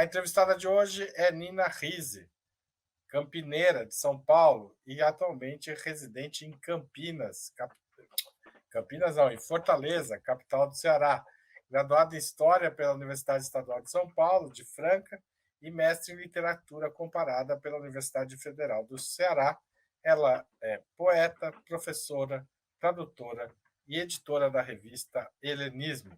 A entrevistada de hoje é Nina Rize, campineira de São Paulo e atualmente residente em Campinas, Campinas não, em Fortaleza, capital do Ceará. Graduada em História pela Universidade Estadual de São Paulo, de Franca, e mestre em Literatura Comparada pela Universidade Federal do Ceará. Ela é poeta, professora, tradutora e editora da revista Helenismo.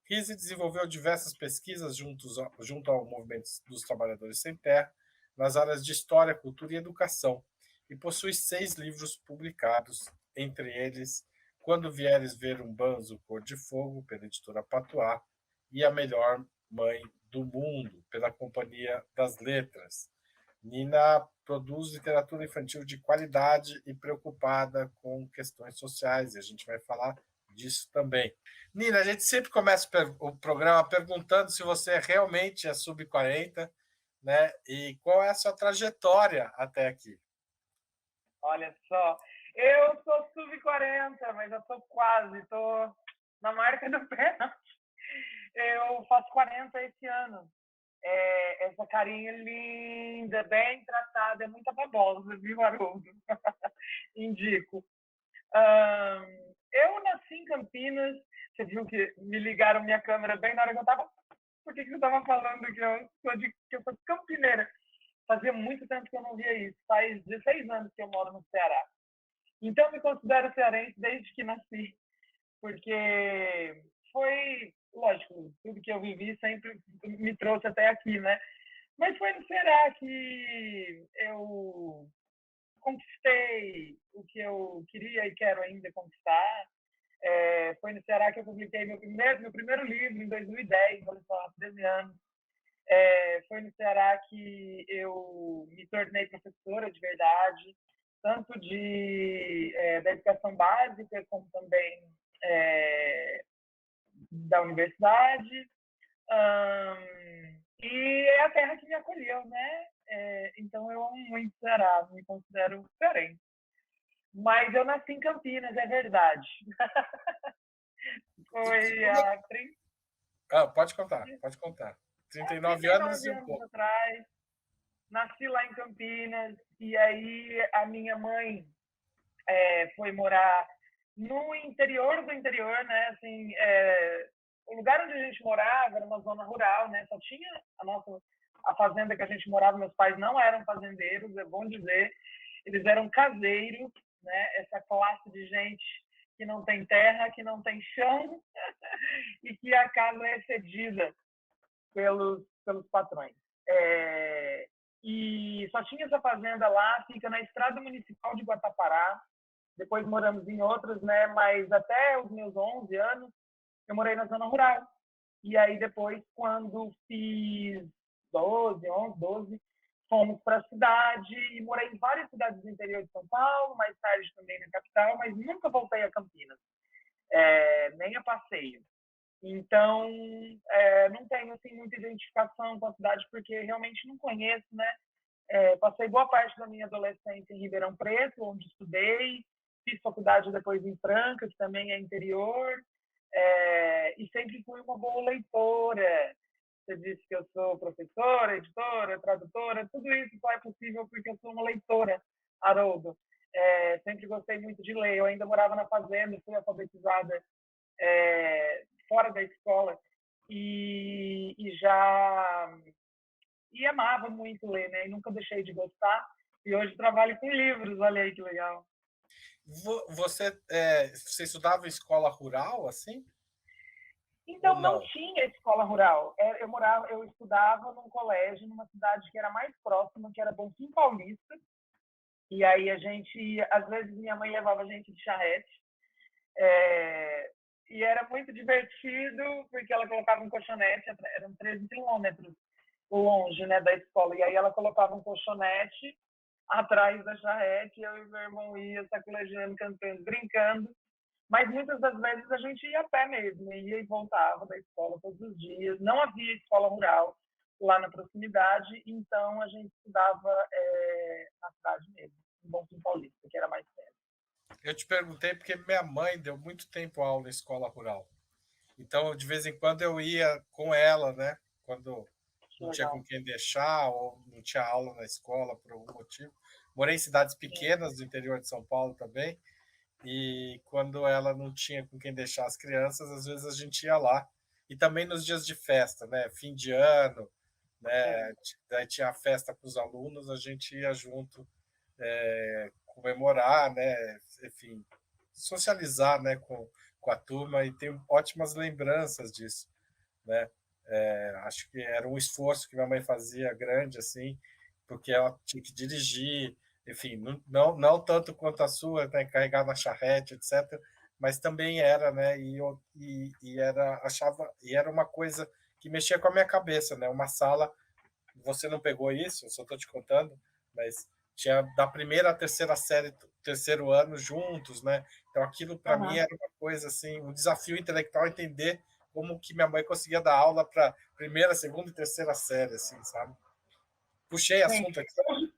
Rize desenvolveu diversas pesquisas junto ao Movimento dos Trabalhadores Sem Terra, nas áreas de História, Cultura e Educação, e possui 6 livros publicados, entre eles Quando Vieres Ver um Banzo Cor de Fogo, pela editora Patuá, e A Melhor Mãe do Mundo, pela Companhia das Letras. Nina produz literatura infantil de qualidade e preocupada com questões sociais, e a gente vai falar disso também. Nina, a gente sempre começa o programa perguntando se você realmente é sub-40, né? E qual é a sua trajetória até aqui? Olha só, eu sou sub-40, mas eu tô quase, tô na marca do pênalti. Eu faço 40 esse ano. Essa carinha linda, bem tratada, é muita babosa, viu, Haroldo? Indico. Eu nasci em Campinas, você viu que me ligaram minha câmera bem na hora que eu tava. Por que você tava falando que eu sou campineira? Fazia muito tempo que eu não via isso. Faz 16 anos que eu moro no Ceará. Então, eu me considero cearense desde que nasci, porque foi, lógico, tudo que eu vivi sempre me trouxe até aqui, né? Mas foi no Ceará que eu conquistei o que eu queria e quero ainda conquistar. Foi no Ceará que eu publiquei meu primeiro livro, em 2010, olha só, 13 anos. Foi no Ceará que eu me tornei professora de verdade, tanto da educação básica, como também da universidade. E é a terra que me acolheu, né? Então eu amo muito Ceará, me considero cearense. Mas eu nasci em Campinas, é verdade. Foi Como é... há Pode contar, pode contar. 39 anos 39 e um anos pouco. atrás, nasci lá em Campinas, e aí a minha mãe foi morar no interior do interior, né? Assim, o lugar onde a gente morava era uma zona rural, né? Só tinha a fazenda que a gente morava. Meus pais não eram fazendeiros, é bom dizer, eles eram caseiros, né? Essa classe de gente que não tem terra, que não tem chão e que a casa é cedida pelos patrões. E só tinha essa fazenda lá, fica na estrada municipal de Guatapará. Depois moramos em outras, né? Mas até os meus 11 anos, eu morei na zona rural. E aí depois, quando fiz 12, 11, 12, fomos para a cidade e morei em várias cidades do interior de São Paulo, mais tarde também na capital, mas nunca voltei a Campinas, nem a passeio. Então, não tenho assim, muita identificação com a cidade, porque realmente não conheço, né? Passei boa parte da minha adolescência em Ribeirão Preto, onde estudei, fiz faculdade depois em Franca, que também é interior, e sempre fui uma boa leitora. Você disse que eu sou professora, editora, tradutora, tudo isso só é possível porque eu sou uma leitora, Haroldo. Sempre gostei muito de ler. Eu ainda morava na fazenda, fui alfabetizada fora da escola e amava muito ler, né? E nunca deixei de gostar. E hoje trabalho com livros, olha aí que legal. Você estudava em escola rural, assim? Ou Então, não não? tinha escola rural. Eu estudava num colégio, numa cidade que era mais próxima, que era Bonfim Paulista. E aí a gente, às vezes minha mãe levava a gente de charrete. E era muito divertido, porque ela colocava um colchonete, eram 13 quilômetros longe, né, da escola. E aí ela colocava um colchonete atrás da charrete, eu e meu irmão ia sacolejando, cantando, brincando. Mas muitas das vezes a gente ia a pé mesmo, ia e voltava da escola todos os dias. Não havia escola rural lá na proximidade, então a gente estudava na cidade mesmo, em Bonfim Paulista, que era mais perto. Eu te perguntei porque minha mãe deu muito tempo aula em escola rural. Então, de vez em quando eu ia com ela, né? Quando não tinha legal. com quem deixar ou não tinha aula na escola por algum motivo. Morei em cidades Sim. pequenas do interior de São Paulo também, e quando ela não tinha com quem deixar as crianças, às vezes a gente ia lá. E também nos dias de festa, né? Fim de ano, Sim. né? Daí tinha a festa para os alunos, a gente ia junto comemorar, né? Enfim, socializar, né? Com a turma e tenho ótimas lembranças disso, né? Acho que era um esforço que minha mãe fazia grande, assim, porque ela tinha que dirigir, enfim, não tanto quanto a sua, né, carregar na charrete, etc., mas também era, né, e era, achava, e era uma coisa que mexia com a minha cabeça, né, uma sala, você não pegou isso, eu só estou te contando, mas tinha da primeira à terceira série, terceiro ano juntos, né, então aquilo para mim Uhum. era uma coisa, assim, um desafio intelectual entender como que minha mãe conseguia dar aula para primeira, segunda e terceira série, assim, sabe? Puxei Sim. assunto aqui.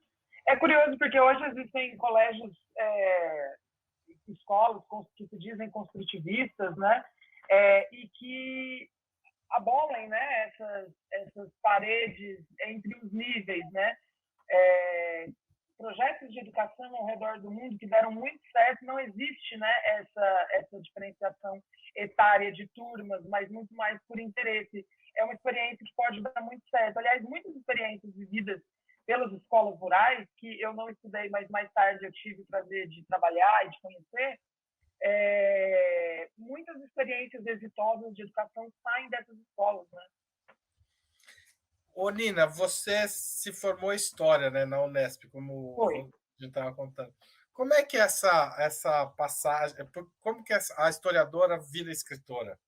É curioso porque hoje existem colégios, escolas que se dizem construtivistas, né? E que abolem, né, essas paredes entre os níveis, né? Projetos de educação ao redor do mundo que deram muito certo, não existe, né, essa diferenciação etária de turmas, mas muito mais por interesse. É uma experiência que pode dar muito certo. Aliás, muitas experiências vividas pelas escolas rurais, que eu não estudei, mas mais tarde eu tive o prazer de trabalhar e de conhecer, muitas experiências exitosas de educação saem dessas escolas, né? Ô, Nina, você se formou em História, né, na Unesp, como Foi. a gente estava contando. Como é que essa passagem, como que a historiadora vira escritora?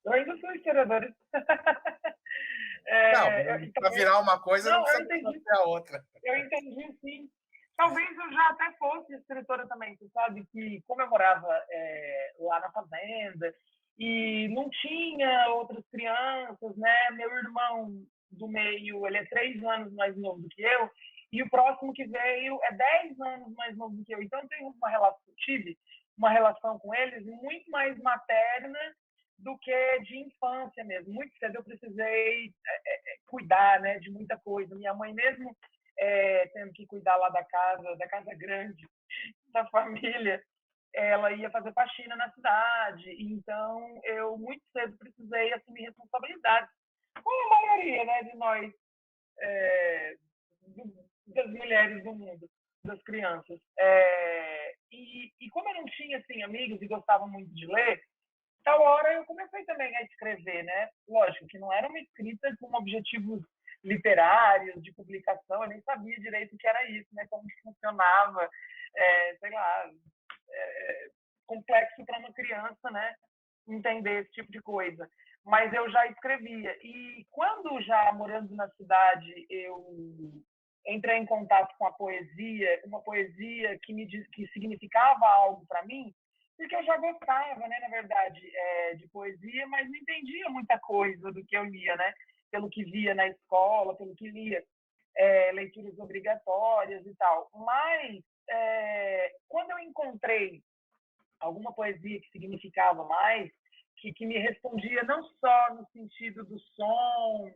Eu ainda sou historiadora. Não, para Talvez. virar uma coisa não Não, eu precisa deixar de entendi. ser a outra. Eu entendi, sim. Talvez eu já até fosse escritora também. Você sabe que, como eu morava lá na fazenda e não tinha outras crianças, né? Meu irmão do meio, ele é 3 anos mais novo do que eu, e o próximo que veio é 10 anos mais novo do que eu. Então, eu tenho tive uma relação com eles muito mais materna do que de infância mesmo. Muito cedo eu precisei cuidar, né, de muita coisa. Minha mãe mesmo tendo que cuidar lá da casa grande, da família, ela ia fazer faxina na cidade. Então, eu muito cedo precisei assumir responsabilidades, como a maioria, né, de nós, das mulheres do mundo, das crianças. E como eu não tinha assim amigos e gostava muito de ler, tal hora eu comecei também a escrever, né? Lógico que não era uma escrita com objetivos literários, de publicação, eu nem sabia direito o que era isso, né? Como que funcionava, sei lá, complexo para uma criança, né? Entender esse tipo de coisa. Mas eu já escrevia. E quando já morando na cidade, eu entrei em contato com a poesia, uma poesia que significava algo para mim, porque eu já gostava, né, na verdade, de poesia, mas não entendia muita coisa do que eu lia, né? Pelo que via na escola, pelo que lia, leituras obrigatórias e tal. Mas quando eu encontrei alguma poesia que significava mais, que me respondia não só no sentido do som,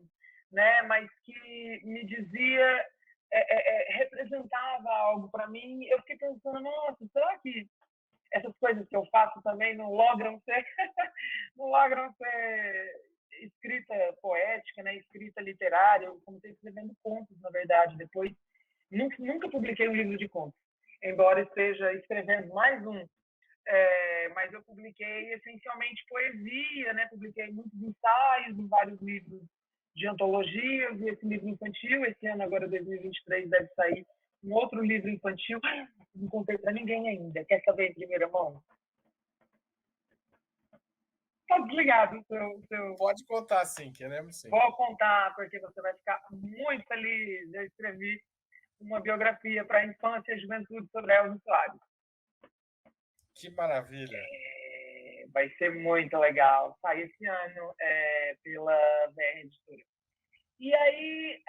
né, mas que me dizia, representava algo para mim, eu fiquei pensando, nossa, será que essas coisas que eu faço também não logram ser, não logram ser escrita poética, né, escrita literária? Eu comecei escrevendo contos, na verdade, depois nunca publiquei um livro de contos, embora esteja escrevendo mais um, mas eu publiquei essencialmente poesia, né? Publiquei muitos ensaios em vários livros de antologias, e esse livro infantil, esse ano, agora 2023, deve sair um outro livro infantil. Não contei para ninguém ainda. Quer saber em primeira mão? Tá desligado o seu. Pode contar, sim, queremos sim. Vou contar, porque você vai ficar muito feliz. Eu escrevi uma biografia para a infância e juventude sobre Elvis Soares. Que maravilha. Vai ser muito legal. Sai esse ano pela VR Editora. E aí,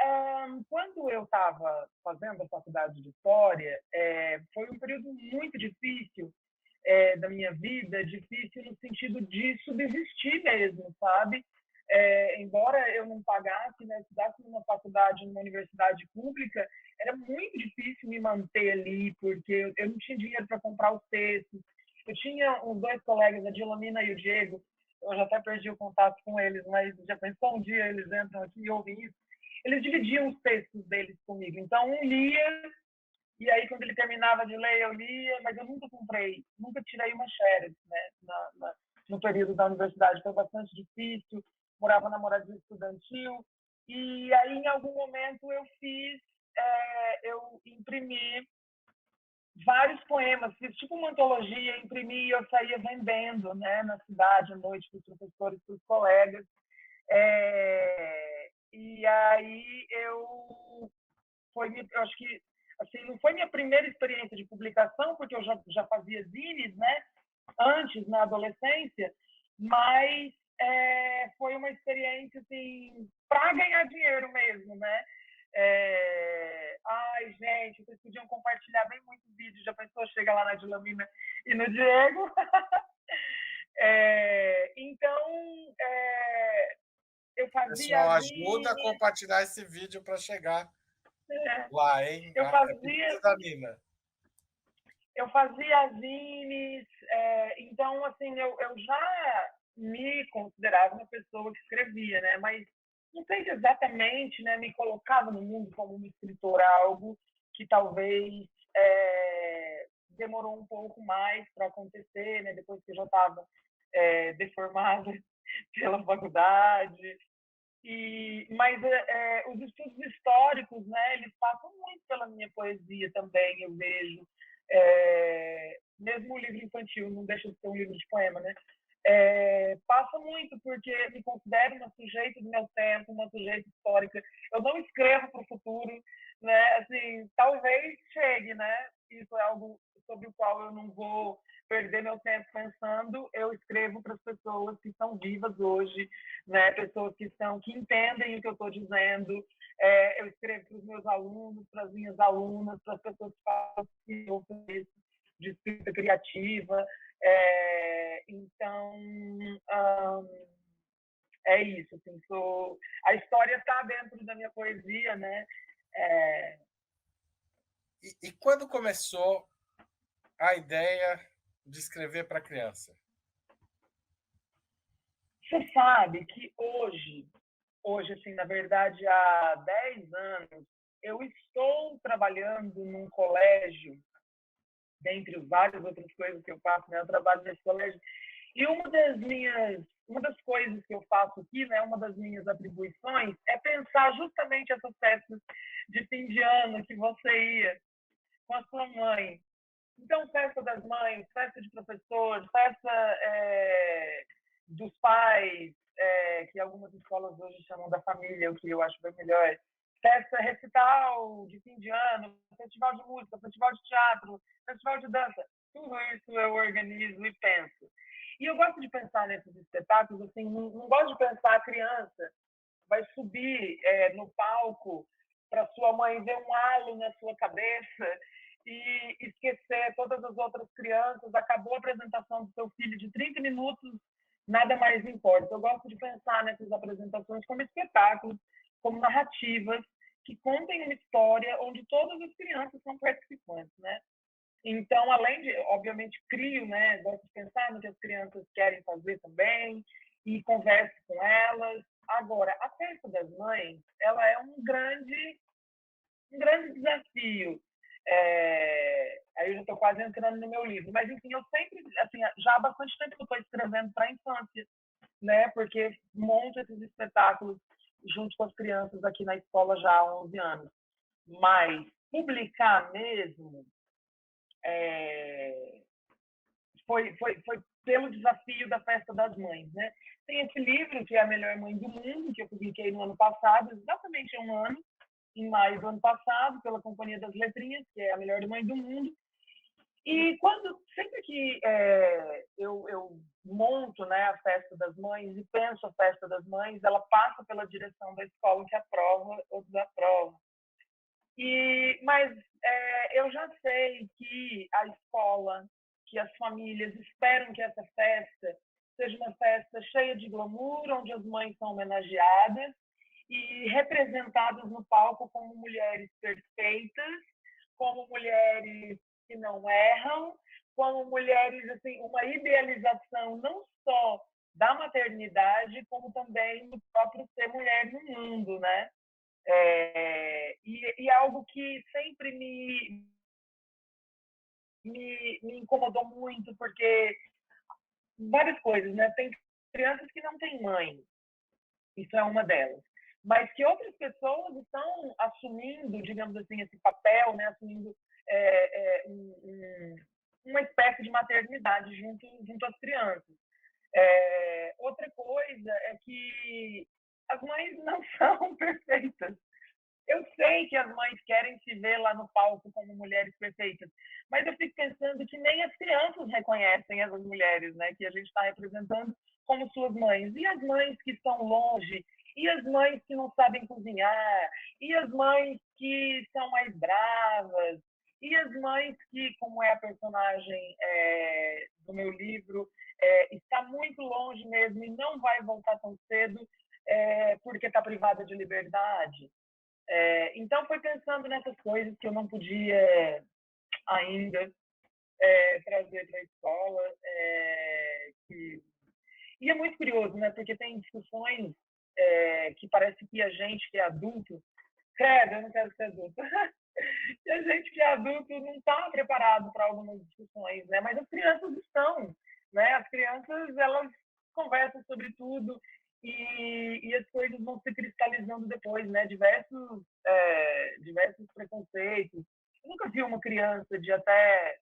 quando eu estava fazendo a faculdade de História, foi um período muito difícil da minha vida, difícil no sentido de subsistir mesmo, sabe? embora eu não pagasse, né, estudasse numa faculdade, numa universidade pública, era muito difícil me manter ali, porque eu não tinha dinheiro para comprar os textos. Eu tinha uns 2 colegas, a Dilamina e o Diego, eu já até perdi o contato com eles, mas já pensou um dia eles entram aqui e ouvem isso? Eles dividiam os textos deles comigo. Então, um lia, e aí quando ele terminava de ler, eu lia, mas eu nunca comprei, nunca tirei uma xerox, né, no período da universidade. Foi bastante difícil, morava na moradia estudantil, e aí em algum momento eu imprimi vários poemas, fiz tipo uma antologia, imprimi e eu saía vendendo, né, na cidade, à noite, para os professores, para os colegas. E aí eu acho que assim, não foi minha primeira experiência de publicação, porque eu já fazia zines, né, antes, na adolescência, mas foi uma experiência assim, para ganhar dinheiro mesmo, né? Ai, gente, vocês podiam compartilhar bem muito vídeo. Já pensou? Chega lá na Dilamina e no Diego. Então, eu fazia Pessoal, ajuda a zine, compartilhar esse vídeo para chegar é, lá, hein? eu É fazia pedido da Nina. eu fazia zines, então, assim, eu já me considerava uma pessoa que escrevia, né? Mas não sei se exatamente, né, me colocava no mundo como uma escritora, algo que talvez demorou um pouco mais para acontecer, né? Depois que eu já estava deformada pela faculdade. Mas os estudos históricos, né, eles passam muito pela minha poesia também, eu vejo. Mesmo o livro infantil, não deixa de ser um livro de poema, né? Passa muito, porque me considero uma sujeita do meu tempo, uma sujeita histórica. Eu não escrevo para o futuro, né? Assim, talvez chegue, né? Isso é algo sobre o qual eu não vou perder meu tempo pensando. Eu escrevo para as pessoas que estão vivas hoje, né? Pessoas que entendem o que eu estou dizendo. Eu escrevo para os meus alunos, para as minhas alunas, para as pessoas que falam que eu conheço de escrita criativa. Então, é isso. Assim, a história está dentro da minha poesia, né? E quando começou a ideia de escrever para criança? Você sabe que hoje, assim, na verdade, há 10 anos, eu estou trabalhando num colégio, dentre várias outras coisas que eu faço, né? Eu trabalho nesse colégio. E uma das coisas que eu faço aqui, né, uma das minhas atribuições, é pensar justamente essas festas de fim de ano que você ia com a sua mãe. Então, festa das mães, festa de professor, festa dos pais, que algumas escolas hoje chamam da família, o que eu acho bem melhor. Festa recital de fim de ano, festival de música, festival de teatro, festival de dança. Tudo isso eu organizo e penso. E eu gosto de pensar nesses espetáculos, assim, não gosto de pensar a criança vai subir no palco para sua mãe ver um halo na sua cabeça e esquecer todas as outras crianças. Acabou a apresentação do seu filho de 30 minutos, nada mais importa. Eu gosto de pensar nessas apresentações como espetáculos, como narrativas, que contem uma história onde todas as crianças são participantes, né? Então, além de, obviamente, crio, né? Gosto de pensar no que as crianças querem fazer também e converso com elas. Agora, a festa das mães, ela é um grande desafio. Aí eu já estou quase entrando no meu livro, mas enfim, eu sempre, assim, já há bastante tempo que eu estou escrevendo para a infância, né? Porque monto esses espetáculos junto com as crianças aqui na escola já há 11 anos. Mas publicar mesmo foi pelo desafio da Festa das Mães, né? Tem esse livro, que é A Melhor Mãe do Mundo, que eu publiquei no ano passado, exatamente um ano, em maio do ano passado, pela Companhia das Letrinhas, que é A Melhor Mãe do Mundo. E sempre que eu monto, né, a Festa das Mães e penso a Festa das Mães, ela passa pela direção da escola que aprova ou desaprova. Mas eu já sei que a escola, que as famílias esperam que essa festa seja uma festa festa cheia de glamour, onde as mães são homenageadas e representadas no palco como mulheres perfeitas, como mulheres que não erram, como mulheres, assim, uma idealização não só da maternidade, como também do próprio ser mulher no mundo, né? E algo que sempre me incomodou muito, porque várias coisas, né? Tem crianças que não têm mãe, isso é uma delas. Mas que outras pessoas estão assumindo, digamos assim, esse papel, né? Assumindo uma espécie de maternidade junto às crianças. Outra coisa é que as mães não são perfeitas. Eu sei que as mães querem se ver lá no palco como mulheres perfeitas, mas eu fico pensando que nem as crianças reconhecem essas mulheres, né, que a gente está representando como suas mães. E as mães que estão longe, e as mães que não sabem cozinhar, e as mães que são mais bravas, e as mães que, como é a personagem do meu livro, está muito longe mesmo e não vai voltar tão cedo porque está privada de liberdade. Então, foi pensando nessas coisas que eu não podia ainda trazer para a escola. E é muito curioso, né? Porque tem discussões que parece que a gente que é adulto, credo, eu não quero ser adulto, e a gente que é adulto não está preparado para algumas discussões, né? Mas as crianças estão, né? As crianças, elas conversam sobre tudo e as coisas vão se cristalizando depois, né? Diversos preconceitos. Eu nunca vi uma criança de até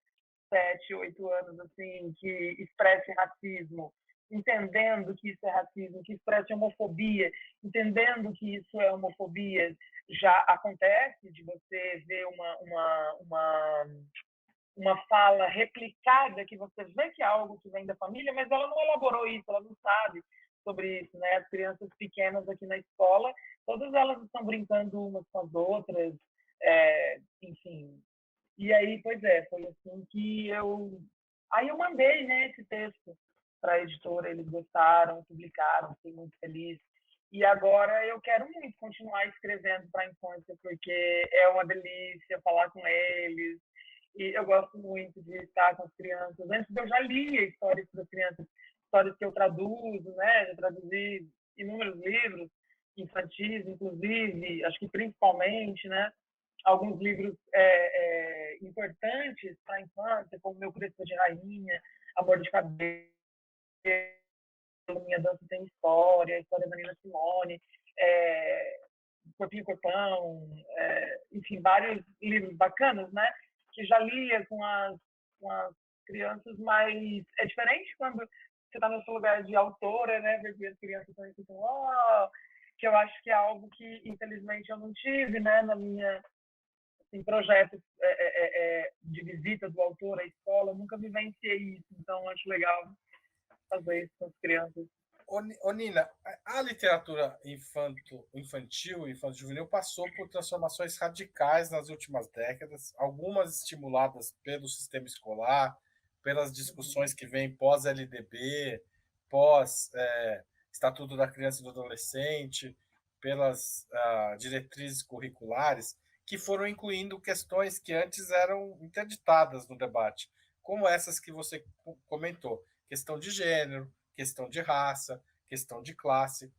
7, 8 anos assim que expresse racismo, entendendo que isso é racismo, que expresse homofobia, entendendo que isso é homofobia. Já acontece de você ver uma fala replicada que você vê que é algo que vem da família, mas ela não elaborou isso, ela não sabe sobre isso, né? As crianças pequenas aqui na escola, todas elas estão brincando umas com as outras, enfim. E aí, pois foi assim que aí eu mandei, né, esse texto para a editora, eles gostaram, publicaram, fiquei muito feliz. E agora eu quero muito continuar escrevendo para a infância, porque é uma delícia falar com eles. E eu gosto muito de estar com as crianças. Antes eu já lia histórias para as crianças, histórias que eu traduzo, né? Já traduzi inúmeros livros infantis, inclusive, acho que principalmente, né? Alguns livros importantes para a infância, como Meu Crespo de Rainha, Amor de Cabelo, Minha Dança Tem História, a História da Nina Simone, Corpinho e Corpão, enfim, vários livros bacanas, né? Que já lia com as crianças, mas é diferente quando você está no seu lugar de autora, né? Porque as crianças também ficam, que eu acho que é algo que, infelizmente, eu não tive, né? Na minha assim, projetos de visita do autor à escola, eu nunca vivenciei isso, então acho legal fazer isso com as crianças. Ô Nina, a literatura infantil e infanto-juvenil passou por transformações radicais nas últimas décadas, algumas estimuladas pelo sistema escolar, pelas discussões que vêm pós-LDB, pós-Estatuto da Criança e do Adolescente, pelas diretrizes curriculares, que foram incluindo questões que antes eram interditadas no debate, como essas que você comentou, questão de gênero, questão de raça, questão de classe.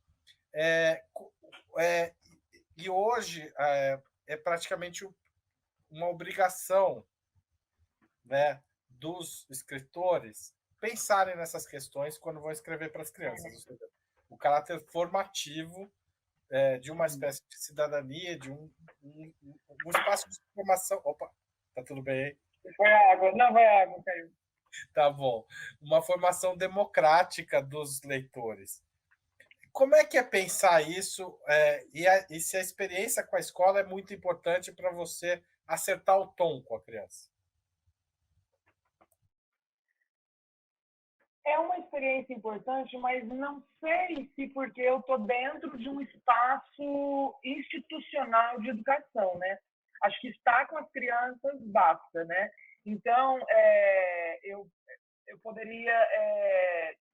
E hoje é praticamente uma obrigação, né, dos escritores pensarem nessas questões quando vão escrever para as crianças. Ou seja, o caráter formativo de uma espécie de cidadania, de um espaço de formação. Opa, tá tudo bem aí? Foi água. Não, foi água, caiu. Tá bom. Uma formação democrática dos leitores. Como é que é pensar isso? E se a experiência com a escola é muito importante para você acertar o tom com a criança? É uma experiência importante, mas não sei se porque eu estou dentro de um espaço institucional de educação, né? Acho que estar com as crianças basta, né? Então, eu poderia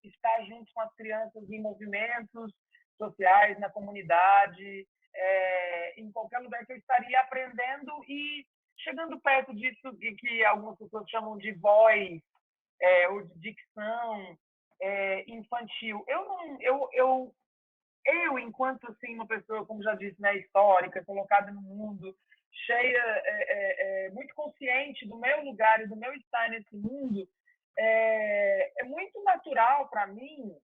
estar junto com as crianças em movimentos sociais, na comunidade, em qualquer lugar que eu estaria aprendendo e chegando perto disso que algumas pessoas chamam de voz, ou de dicção infantil. Eu, enquanto assim, uma pessoa, como já disse, né, histórica, colocada no mundo, cheia, muito consciente do meu lugar e do meu estar nesse mundo, é muito natural para mim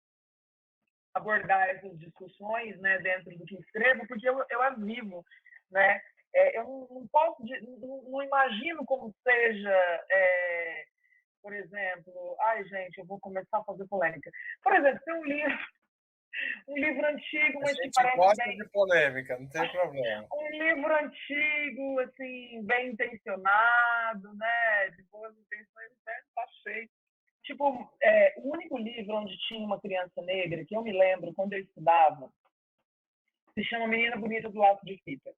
abordar essas discussões, né, dentro do que escrevo, porque eu as vivo, né? Eu não posso, não imagino como seja, por exemplo, ai gente, eu vou começar a fazer polêmica. Por exemplo, tem um livro antigo, A mas que gente parece gosta bem de polêmica, não tem problema. um livro antigo, assim, bem intencionado, né? De boas intenções, né? Tá cheio. Tipo, o único livro onde tinha uma criança negra, que eu me lembro quando eu estudava, se chama Menina Bonita do Laço de Fita.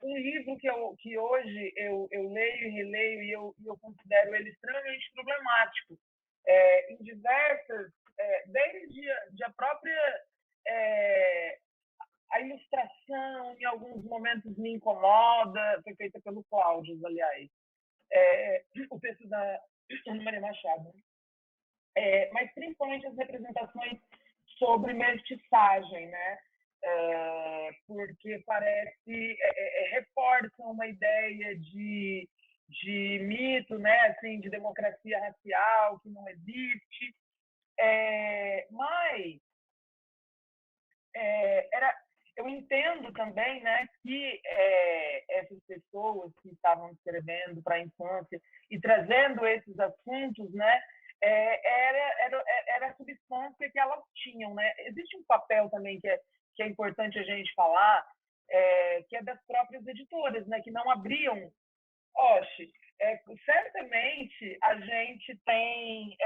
Um livro que hoje eu leio e releio e eu considero ele extremamente problemático. Em diversas, desde a própria a ilustração, em alguns momentos, me incomoda, foi feita pelo Cláudio, aliás, o texto da Ana Maria Machado. Mas principalmente as representações sobre mestiçagem, né? Porque parece reforçam uma ideia de mito, né? Assim, de democracia racial que não existe. Mas eu entendo também, né, que essas pessoas que estavam escrevendo para a infância e trazendo esses assuntos, né, era a substância que elas tinham, né? Existe um papel também que é importante a gente falar, que é das próprias editoras, né, que não abriam. Oxe, certamente a gente tem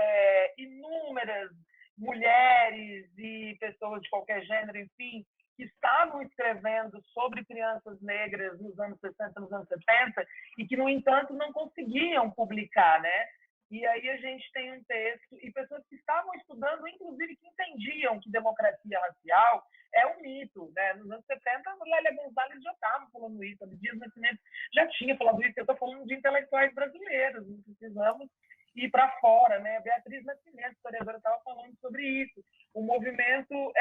inúmeras mulheres e pessoas de qualquer gênero, enfim, que estavam escrevendo sobre crianças negras nos anos 60, nos anos 70, e que, no entanto, não conseguiam publicar, né? E aí a gente tem um texto, e pessoas que estavam estudando, inclusive, que entendiam que democracia racial é um mito, né? Nos anos 70, a Lélia Gonzalez já estava falando isso, a Dias Nascimento já tinha falado isso. Eu estou falando de intelectuais brasileiros, não precisamos ir para fora, né? A Beatriz Nascimento, historiadora, estava falando sobre isso. O movimento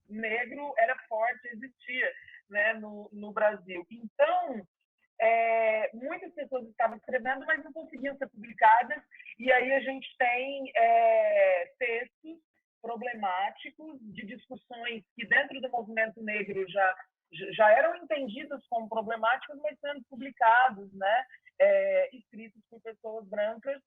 negro era forte, existia, né, no Brasil. Então, muitas pessoas estavam escrevendo, mas não conseguiam ser publicadas, e aí a gente tem textos problemáticos de discussões que dentro do movimento negro já eram entendidos como problemáticos, mas sendo publicados, né, escritos por pessoas brancas,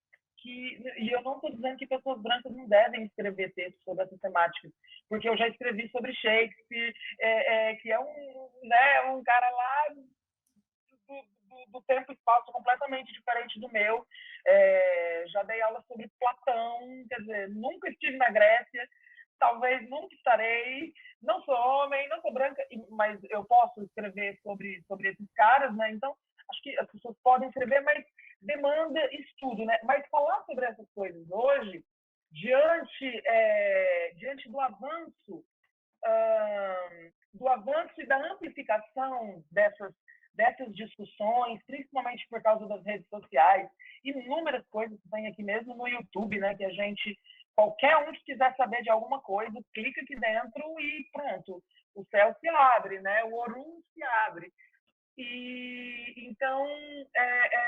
e eu não estou dizendo que pessoas brancas não devem escrever textos sobre essas temáticas, porque eu já escrevi sobre Shakespeare, que é um cara lá do tempo e espaço completamente diferente do meu. Já dei aula sobre Platão, quer dizer, nunca estive na Grécia, talvez nunca estarei, não sou homem, não sou branca, mas eu posso escrever sobre esses caras, né? Então, acho que as pessoas podem escrever, mas demanda estudo, né? Mas falar sobre essas coisas hoje, diante do avanço e da amplificação dessas discussões, principalmente por causa das redes sociais, inúmeras coisas que tem aqui mesmo no YouTube, né, que a gente, qualquer um que quiser saber de alguma coisa, clica aqui dentro e pronto, o céu se abre, né, o Orum se abre. E então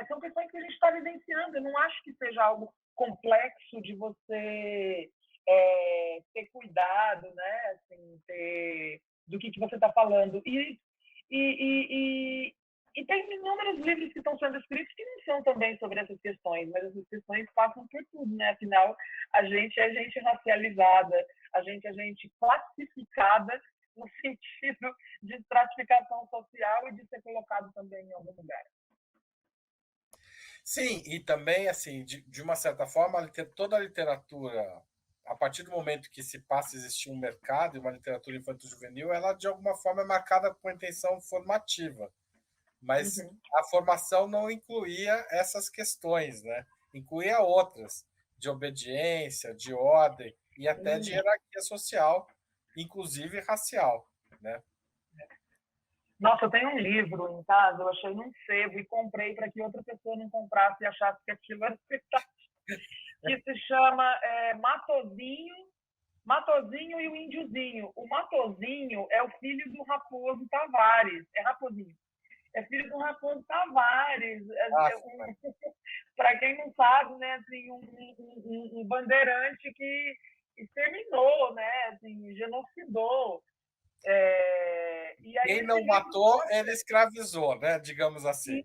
são questões que a gente está vivenciando. Eu não acho que seja algo complexo de você ter cuidado, né, assim, do que você está falando. E tem inúmeros livros que estão sendo escritos que não são também sobre essas questões, mas essas questões passam por tudo, né? Afinal, a gente é gente racializada, a gente é gente classificada no sentido de estratificação social e de ser colocado também em algum lugar. Sim, e também, assim, de uma certa forma, toda a literatura, a partir do momento que se passa a existir um mercado e uma literatura infanto-juvenil, ela, de alguma forma, é marcada por intenção formativa. Mas a formação não incluía essas questões, né? incluía outras, de obediência, de ordem e até de hierarquia social, inclusive racial, né? Nossa, eu tenho um livro em casa, eu achei num sebo e comprei para que outra pessoa não comprasse e achasse que aquilo era verdade. Que se chama Matozinho e o Índiozinho. O Matozinho é o filho do Raposo Tavares. É Raposinho. É filho do Raposo Tavares. Para quem não sabe, né, assim, um bandeirante que exterminou, né, assim, genocidou. E aí, quem não matou, ele escravizou, né? Digamos assim.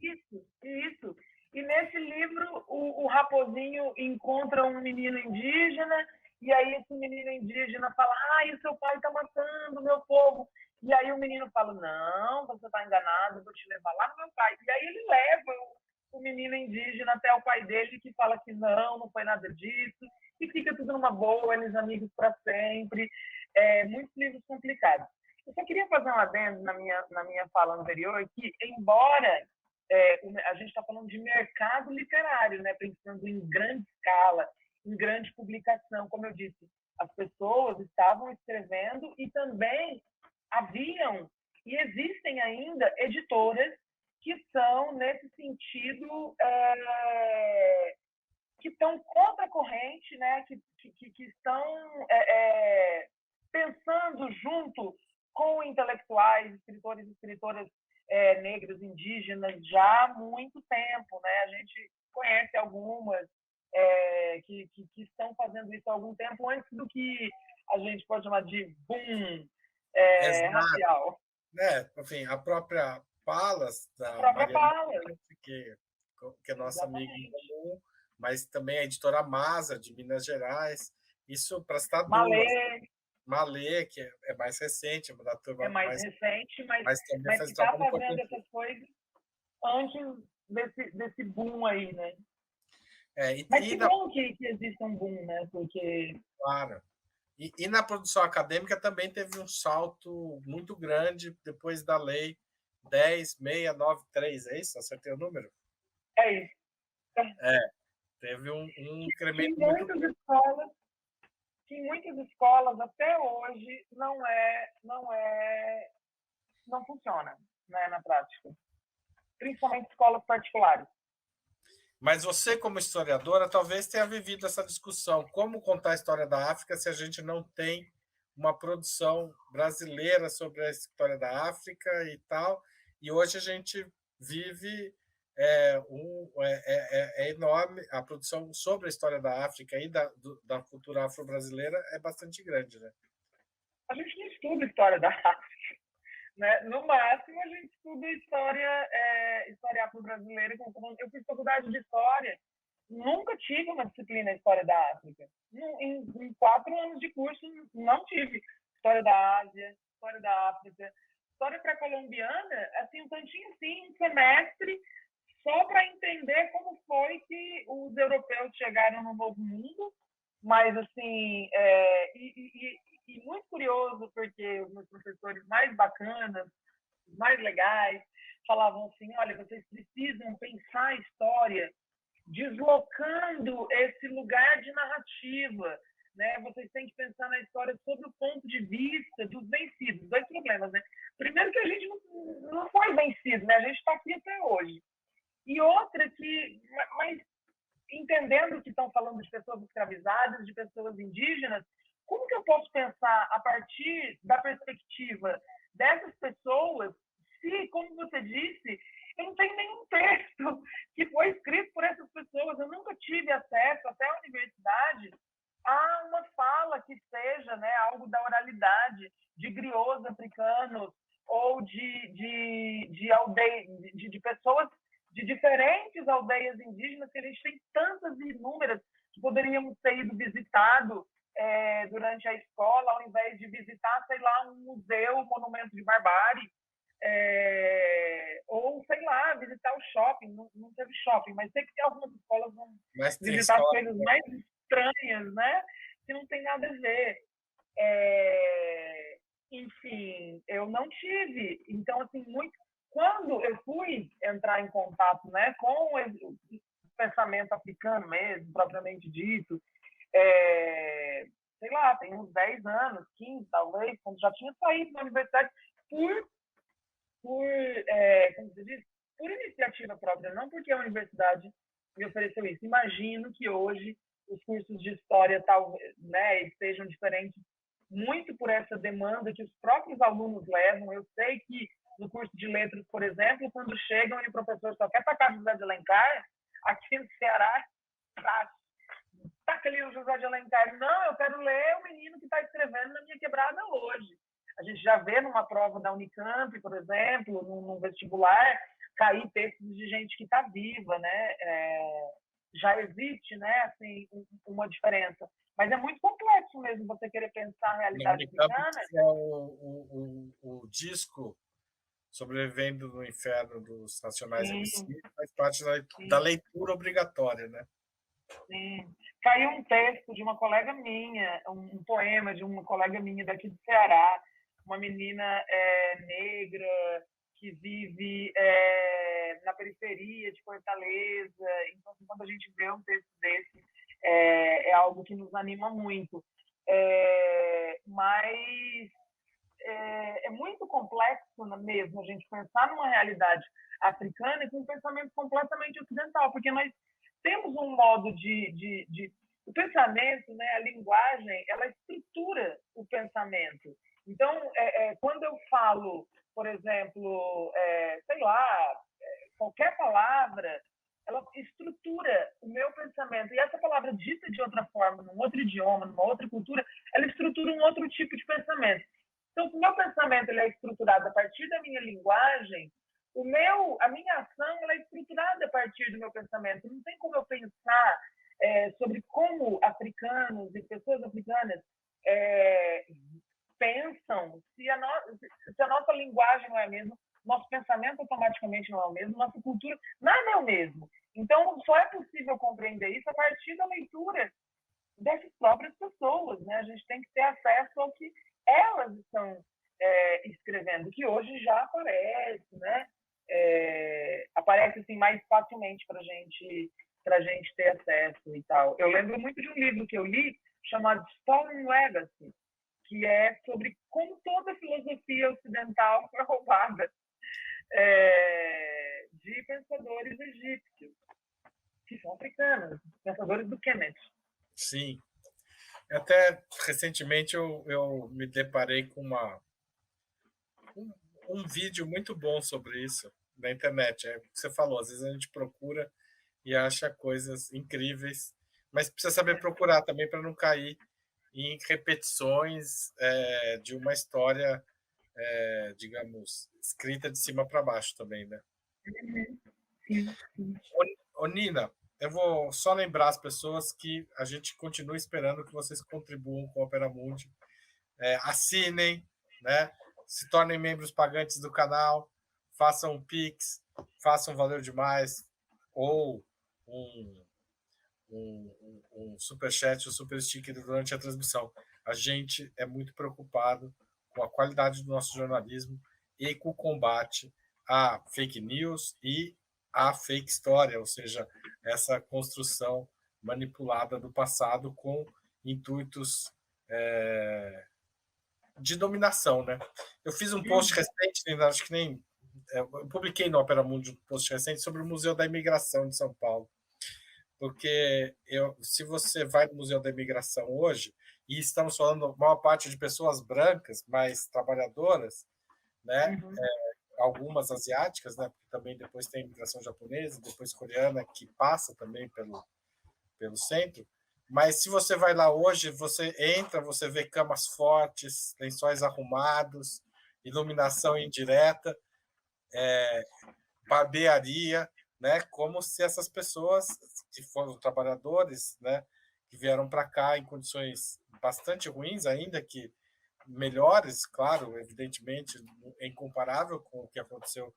Isso. E nesse livro, o Raposinho encontra um menino indígena, e aí esse menino indígena fala: o seu pai está matando o meu povo. E aí o menino fala: não, você está enganado, eu vou te levar lá no meu pai. E aí ele leva o menino indígena até o pai dele, que fala que não foi nada disso, e fica tudo numa boa, eles amigos para sempre. Muitos livros complicados. Eu só queria fazer um adendo na minha fala anterior, que embora a gente está falando de mercado literário, né, pensando em grande escala, em grande publicação, como eu disse, as pessoas estavam escrevendo e também haviam e existem ainda editoras que são, nesse sentido, que estão contra a corrente, né, que estão pensando junto com intelectuais, escritores e escritoras negros, indígenas, já há muito tempo. Né? A gente conhece algumas que estão fazendo isso há algum tempo, antes do que a gente pode chamar de boom racial. Enfim, a própria Palas, da Mariana, que é nossa amiga em comum, mas também a editora Masa, de Minas Gerais. Isso para citar duas. Malê, que é mais recente, da turma mais recente, mas também que está fazendo essas coisas antes desse boom aí, né? Mas que bom que existe um boom, né? Porque... Claro. E na produção acadêmica também teve um salto muito grande depois da lei 10.693, é isso? Acertei o número? É isso. Teve um incremento muito grande. Que em muitas escolas até hoje não funciona, né, na prática, principalmente escolas particulares. Mas você, como historiadora, talvez tenha vivido essa discussão: como contar a história da África se a gente não tem uma produção brasileira sobre a história da África e tal. E hoje a gente vive enorme, a produção sobre a história da África e da cultura afro-brasileira é bastante grande, né? A gente não estuda história da África, né? No máximo a gente estuda história afro-brasileira. Eu fiz faculdade de história, nunca tive uma disciplina de história da África. Em 4 anos de curso não tive história da Ásia, história da África, história pré-colombiana, assim, um tantinho assim, um semestre, só para entender como foi que os europeus chegaram no Novo Mundo. Mas, assim, e muito curioso, porque os meus professores mais bacanas, mais legais, falavam assim: olha, vocês precisam pensar a história deslocando esse lugar de narrativa, né? Vocês têm que pensar na história sob o ponto de vista dos vencidos. 2 problemas, né? Primeiro, que a gente não foi vencido, né? A gente está aqui até hoje. E outra mas entendendo que estão falando de pessoas escravizadas, de pessoas indígenas, como que eu posso pensar a partir da perspectiva dessas pessoas se, como você disse, eu não tenho nenhum texto que foi escrito por essas pessoas, eu nunca tive acesso até a universidade a uma fala que seja, né, algo da oralidade de griots africanos ou de pessoas de diferentes aldeias indígenas, que a gente tem tantas e inúmeras que poderíamos ter ido visitado durante a escola, ao invés de visitar, sei lá, um museu, um monumento de barbárie, ou, sei lá, visitar o shopping. Não teve shopping, mas sei que algumas escolas vão visitar as coisas mais estranhas, né? Que não tem nada a ver. Enfim, eu não tive. Então, assim, quando eu fui entrar em contato, né, com pensamento africano mesmo, propriamente dito, sei lá, tem uns 10 anos, 15 talvez, quando já tinha saído da universidade como se diz, por iniciativa própria, não porque a universidade me ofereceu isso. Imagino que hoje os cursos de história talvez, né, estejam diferentes muito por essa demanda que os próprios alunos levam. Eu sei que no curso de letras, por exemplo, quando chegam e o professor só quer tacar José de Alencar, aqui no Ceará, taca ali o José de Alencar. Não, eu quero ler o menino que está escrevendo na minha quebrada hoje. A gente já vê numa prova da Unicamp, por exemplo, num vestibular, cair textos de gente que está viva, né? Já existe, né, assim, uma diferença. Mas é muito complexo mesmo você querer pensar a realidade africana. É o disco Sobrevivendo no Inferno dos Nacionais MC, faz parte da leitura obrigatória, né? Sim. Caiu um texto de uma colega minha, um poema de uma colega minha daqui do Ceará, uma menina negra que vive na periferia de Fortaleza. Então, quando a gente vê um texto desse, é algo que nos anima muito. Mas é muito complexo mesmo a gente pensar numa realidade africana e com um pensamento completamente ocidental, porque nós temos um modo o pensamento, né, a linguagem, ela estrutura o pensamento. Então, quando eu falo, por exemplo, sei lá, qualquer palavra, ela estrutura o meu pensamento. E essa palavra dita de outra forma, num outro idioma, numa outra cultura, ela estrutura um outro tipo de pensamento. Então, se o meu pensamento ele é estruturado a partir da minha linguagem, a minha ação ela é estruturada a partir do meu pensamento. Não tem como eu pensar sobre como africanos e pessoas africanas pensam se a nossa linguagem não é a mesma, nosso pensamento automaticamente não é o mesmo, nossa cultura, nada é o mesmo. Então, só é possível compreender isso a partir da leitura dessas próprias pessoas, né? A gente tem que ter acesso ao que elas estão escrevendo, que hoje já aparece, né? Aparece assim mais facilmente para gente ter acesso e tal. Eu lembro muito de um livro que eu li chamado Stolen Legacy, que é sobre como toda a filosofia ocidental foi roubada de pensadores egípcios, que são africanos, pensadores do Kemet. Sim. Até recentemente eu me deparei com um vídeo muito bom sobre isso na internet. É o que você falou, às vezes a gente procura e acha coisas incríveis, mas precisa saber procurar também para não cair em repetições de uma história, digamos, escrita de cima para baixo também, né? Sim. Ô, Nina, eu vou só lembrar as pessoas que a gente continua esperando que vocês contribuam com a Opera Mundi. Assinem, né? Se tornem membros pagantes do canal, façam um Pix, façam Valeu Demais, ou um superchat, um super sticker durante a transmissão. A gente é muito preocupado com a qualidade do nosso jornalismo e com o combate à fake news e à fake história, ou seja, essa construção manipulada do passado com intuitos de dominação, né? Eu fiz um post recente, acho que nem eu publiquei no Opera Mundi um post recente sobre o Museu da Imigração de São Paulo, porque se você vai no Museu da Imigração hoje, e estamos falando a maior parte de pessoas brancas, mais trabalhadoras, né? Algumas asiáticas, né? Porque também depois tem a imigração japonesa, depois coreana, que passa também pelo centro. Mas se você vai lá hoje, você entra, você vê camas fortes, lençóis arrumados, iluminação indireta, barbearia, né? Como se essas pessoas que foram trabalhadores, né? Que vieram para cá em condições bastante ruins, ainda que melhores, claro, evidentemente, incomparável com o que aconteceu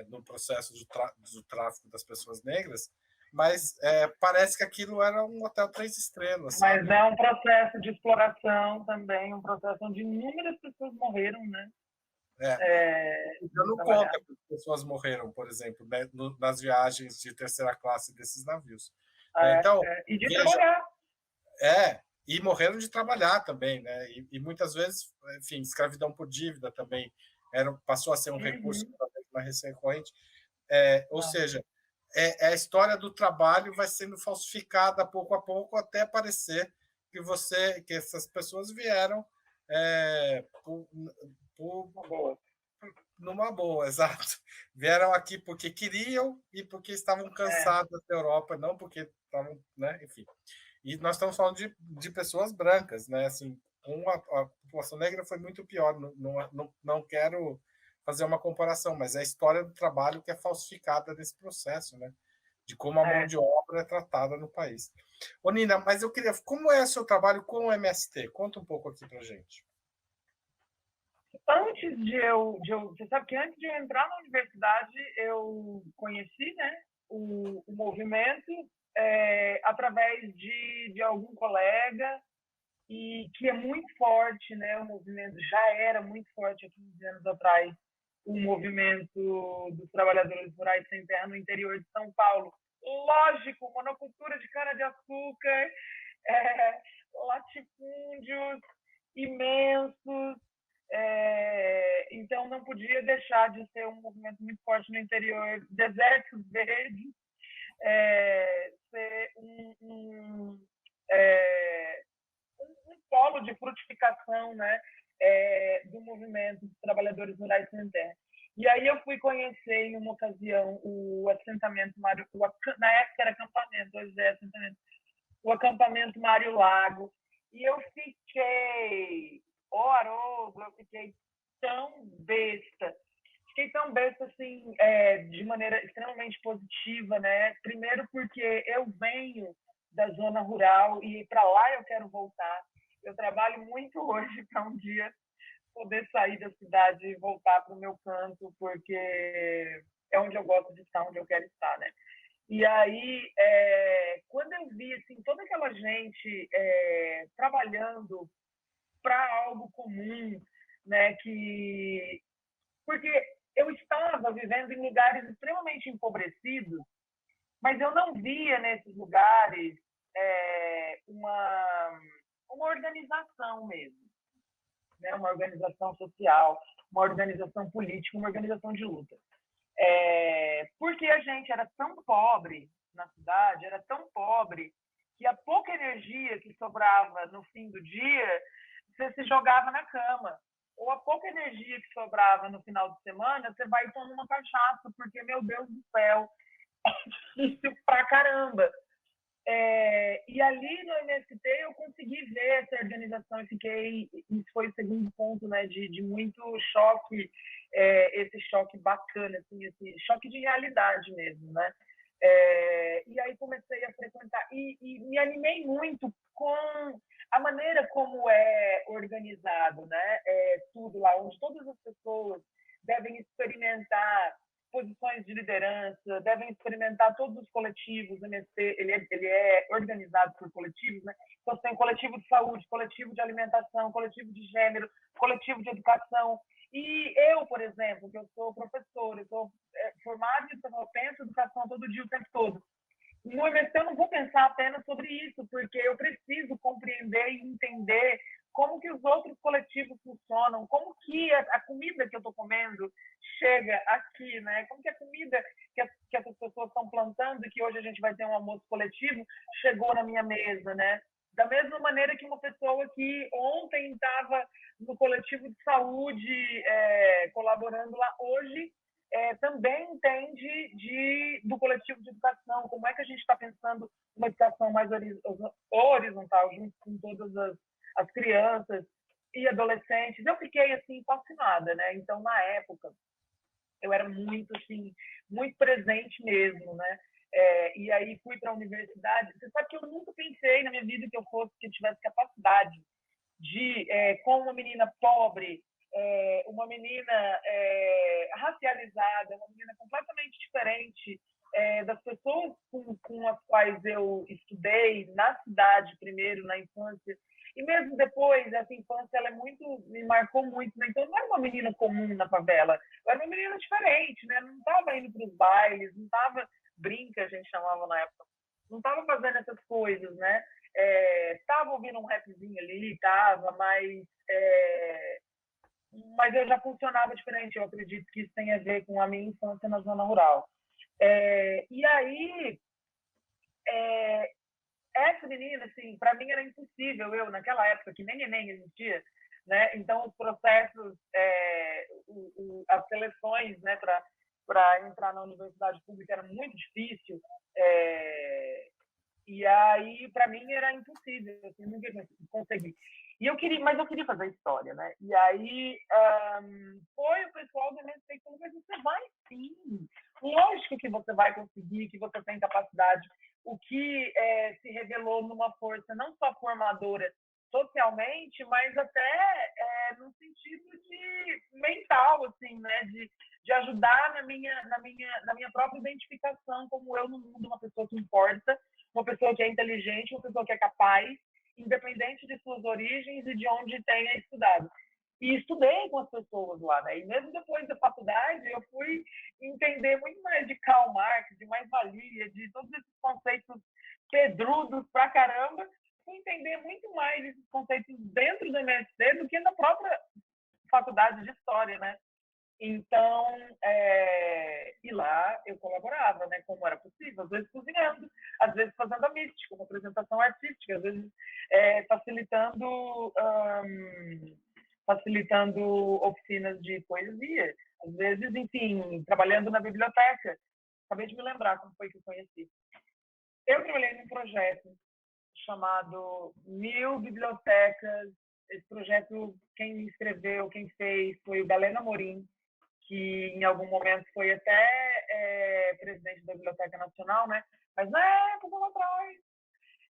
no processo do tráfico das pessoas negras, mas parece que aquilo era um hotel 3 estrelas. Mas é um processo de exploração também, um processo onde inúmeras pessoas morreram, né? Eu não conta que pessoas morreram, por exemplo, né, nas viagens de terceira classe desses navios. Então, e de trabalhar. E morreram de trabalhar também, né? E muitas vezes, enfim, escravidão por dívida também passou a ser um recurso mais recorrente. Ou seja, a história do trabalho vai sendo falsificada pouco a pouco até parecer que essas pessoas vieram numa boa, exato. Vieram aqui porque queriam e porque estavam cansados da Europa, não porque estavam, né? Enfim. E nós estamos falando de pessoas brancas, né? Assim, a população negra foi muito pior. Não quero fazer uma comparação, mas é a história do trabalho que é falsificada nesse processo, né? De como a mão de obra é tratada no país. Ô, Nina, mas eu queria... Como é o seu trabalho com o MST? Conta um pouco aqui pra gente. Antes de eu... Você sabe que antes de eu entrar na universidade, eu conheci, né, o movimento através de algum colega, e que é muito forte, né? O movimento já era muito forte há 15 anos atrás, o movimento dos trabalhadores rurais sem terra no interior de São Paulo. Lógico, monocultura de cana-de-açúcar, latifúndios imensos, então não podia deixar de ser um movimento muito forte no interior, desertos verdes, ser um polo de frutificação, né, do movimento dos trabalhadores rurais sem terra. E aí eu fui conhecer, em uma ocasião, o assentamento Mário... Na época era acampamento, hoje é assentamento. O acampamento Mário Lago. E eu fiquei... Haroldo, eu fiquei tão besta. Fiquei tão besta, assim, de maneira extremamente positiva, né? Primeiro porque eu venho da zona rural e para lá eu quero voltar. Eu trabalho muito hoje para um dia poder sair da cidade e voltar para o meu canto, porque é onde eu gosto de estar, onde eu quero estar, né? E aí, quando eu vi assim, toda aquela gente trabalhando para algo comum, né? Porque eu estava vivendo em lugares extremamente empobrecidos, mas eu não via nesses lugares uma organização mesmo, né? Uma organização social, uma organização política, uma organização de luta. Porque a gente era tão pobre na cidade, era tão pobre, que a pouca energia que sobrava no fim do dia, você se jogava na cama. Ou a pouca energia que sobrava no final de semana, você vai tomar uma cachaça, porque, meu Deus do céu, é difícil pra caramba. E ali no MST eu consegui ver essa organização e fiquei... Isso foi o segundo ponto, né, de muito choque, esse choque bacana, assim, esse choque de realidade mesmo, né? E aí comecei a frequentar e me animei muito com a maneira como é organizado, né? Tudo lá, onde todas as pessoas devem experimentar posições de liderança, devem experimentar todos os coletivos. O MST ele é organizado por coletivos, né? Então, tem coletivo de saúde, coletivo de alimentação, coletivo de gênero, coletivo de educação. E eu, por exemplo, que eu sou professora, eu sou formada em educação, eu penso educação todo dia, o tempo todo. No MST eu não vou pensar apenas sobre isso, porque eu preciso compreender e entender como que os outros coletivos funcionam, como que a comida que eu estou comendo chega aqui, né? Como que a comida que essas pessoas estão plantando, e que hoje a gente vai ter um almoço coletivo, chegou na minha mesa, né? Da mesma maneira que uma pessoa que ontem estava no coletivo de saúde, colaborando lá, hoje também entende do coletivo de educação, como é que a gente está pensando uma educação mais horizontal, junto com todas as crianças e adolescentes. Eu fiquei assim fascinada, né? Então, na época, eu era muito assim, muito presente mesmo, né? E aí fui para a universidade. Você sabe que eu nunca pensei na minha vida que eu tivesse capacidade de, com uma menina pobre, uma menina racializada, uma menina completamente diferente das pessoas com as quais eu estudei na cidade primeiro, na infância, e mesmo depois, essa infância ela me marcou muito, né? Então, eu não era uma menina comum na favela, eu era uma menina diferente, né? Não estava indo para os bailes, não estava brinca, a gente chamava na época, não estava fazendo essas coisas, né? Estava ouvindo um rapzinho ali, estava, mas eu já funcionava diferente. Eu acredito que isso tem a ver com a minha infância na zona rural. E aí, essa menina, assim, para mim era impossível. Eu, naquela época, que nem Enem existia, né? Então, os processos, as seleções, né, para entrar na universidade pública era muito difícil. E aí, para mim, era impossível, assim, nunca consegui. Mas eu queria fazer história, né? E aí, foi o pessoal do MST que falou, mas você vai sim. Lógico que você vai conseguir, que você tem capacidade. O que se revelou numa força não só formadora socialmente, mas até no sentido de mental, assim, né? De ajudar na minha própria identificação como eu no mundo, uma pessoa que importa, uma pessoa que é inteligente, uma pessoa que é capaz, independente de suas origens e de onde tenha estudado. E estudei com as pessoas lá, né? E mesmo depois da faculdade, eu fui entender muito mais de Karl Marx, de mais-valia, de todos esses conceitos pedrudos pra caramba. Fui entender muito mais esses conceitos dentro do MST do que na própria faculdade de História, né? Então, e lá eu colaborava, né, como era possível, às vezes cozinhando, às vezes fazendo a mística, uma apresentação artística, às vezes facilitando oficinas de poesia, às vezes, enfim, trabalhando na biblioteca. Acabei de me lembrar como foi que eu conheci. Eu trabalhei num projeto chamado 1000 Bibliotecas. Esse projeto, quem escreveu, quem fez, foi o Galeno Amorim, que em algum momento foi até presidente da Biblioteca Nacional, né? Mas na época lá atrás,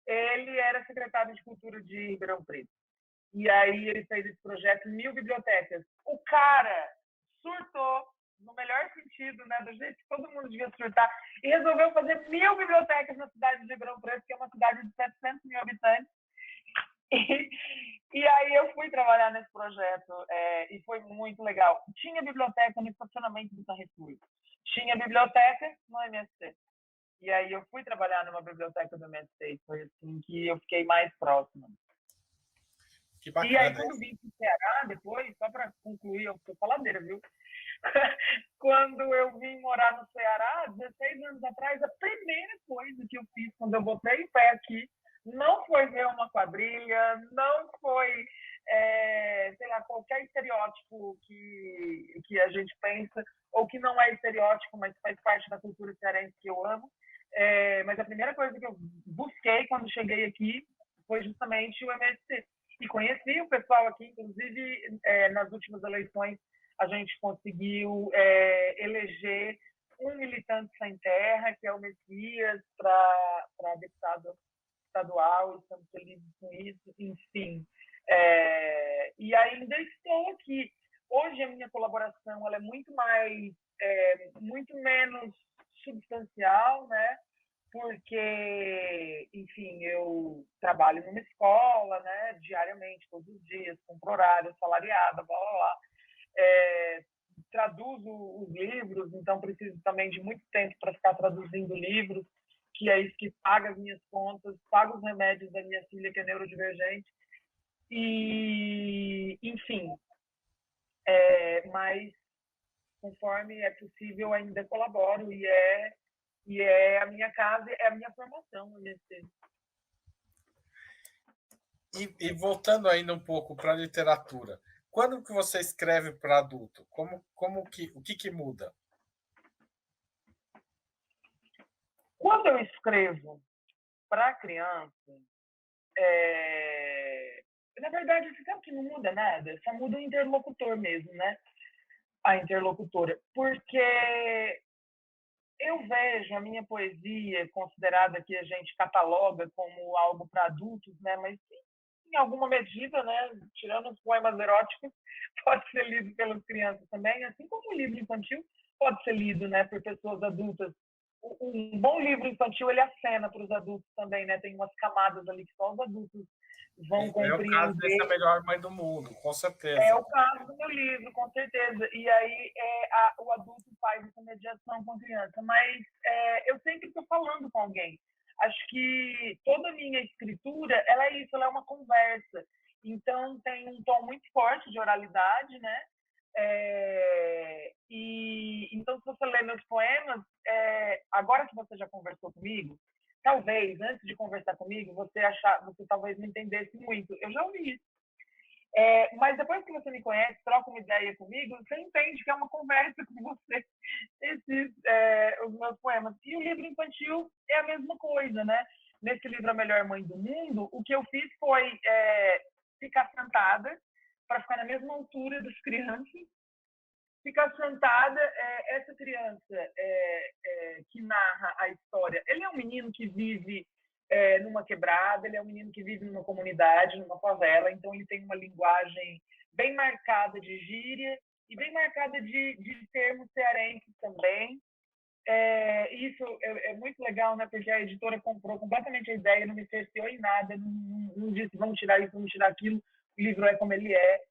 ele era secretário de Cultura de Ribeirão Preto. E aí ele fez esse projeto 1000 Bibliotecas. O cara surtou, no melhor sentido, né? Do jeito que todo mundo devia surtar, e resolveu fazer 1000 bibliotecas na cidade de Ribeirão Preto, que é uma cidade de 700 mil habitantes. E aí eu fui trabalhar nesse projeto e foi muito legal. Tinha biblioteca no estacionamento do Carrefour. Tinha biblioteca no MST. E aí eu fui trabalhar numa biblioteca do MST e foi assim que eu fiquei mais próxima. Que bacana. E aí quando vim para o Ceará, depois, só para concluir, eu sou faladeira, viu? Quando eu vim morar no Ceará, 16 anos atrás, a primeira coisa que eu fiz quando eu botei o pé aqui não foi ver uma quadrilha, não foi, sei lá, qualquer estereótipo que a gente pensa, ou que não é estereótipo, mas faz parte da cultura cearense que eu amo. Mas a primeira coisa que eu busquei quando cheguei aqui foi justamente o MST. E conheci o pessoal aqui, inclusive nas últimas eleições, a gente conseguiu eleger um militante sem terra, que é o Messias, para deputado estadual, estamos felizes com isso, enfim. E ainda estou aqui. Hoje a minha colaboração ela é muito menos substancial, né? Porque, enfim, eu trabalho numa escola, né, diariamente, todos os dias, com horário, salariada, blá, blá, blá. Traduzo os livros, então preciso também de muito tempo para ficar traduzindo livros, que é isso que paga as minhas contas, paga os remédios da minha filha, que é neurodivergente. E, enfim, mas conforme é possível, ainda colaboro e é a minha casa, é a minha formação. E voltando ainda um pouco para a literatura, quando que você escreve para adulto? O que muda? Quando eu escrevo para criança, na verdade, você sabe que não muda nada, só muda o interlocutor mesmo, né? A interlocutora. Porque eu vejo a minha poesia, considerada que a gente cataloga como algo para adultos, né? Mas em alguma medida, né? Tirando os poemas eróticos, pode ser lido pelas crianças também, assim como o livro infantil pode ser lido, né, por pessoas adultas. um bom livro infantil, ele acena para os adultos também, né? Tem umas camadas ali que só os adultos vão É o caso desse compreender. A Melhor Mãe do Mundo, com certeza. É o caso do meu livro, com certeza. E aí o adulto faz essa mediação com a criança. Mas eu sempre estou falando com alguém. Acho que toda a minha escritura, ela é isso, ela é uma conversa. Então, tem um tom muito forte de oralidade, né? Então, se você ler meus poemas, agora que você já conversou comigo, talvez, antes de conversar comigo, você talvez não entendesse muito. Eu já ouvi isso. Mas depois que você me conhece, troca uma ideia comigo, você entende que é uma conversa com você, os meus poemas. E o livro infantil é a mesma coisa, né? Nesse livro A Melhor Mãe do Mundo, o que eu fiz foi ficar sentada para ficar na mesma altura das crianças, ficar sentada, essa criança que narra a história, ele é um menino que vive numa quebrada, ele é um menino que vive numa comunidade, numa favela, então ele tem uma linguagem bem marcada de gíria e bem marcada de termos cearenses também. Isso é muito legal, né? Porque a editora comprou completamente a ideia, não me cerceou em nada, não disse vamos tirar isso, vamos tirar aquilo, o livro é como ele é.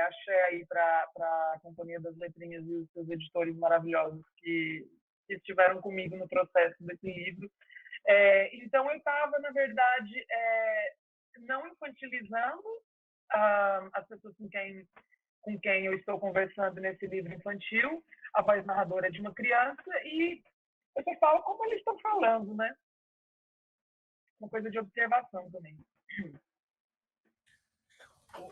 Achei aí para a Companhia das Letrinhas e os seus editores maravilhosos que estiveram comigo no processo desse livro. Então, eu estava, na verdade, não infantilizando as pessoas com quem eu estou conversando nesse livro infantil, a voz narradora de uma criança, e eu só falo como eles estão falando, né? Uma coisa de observação também.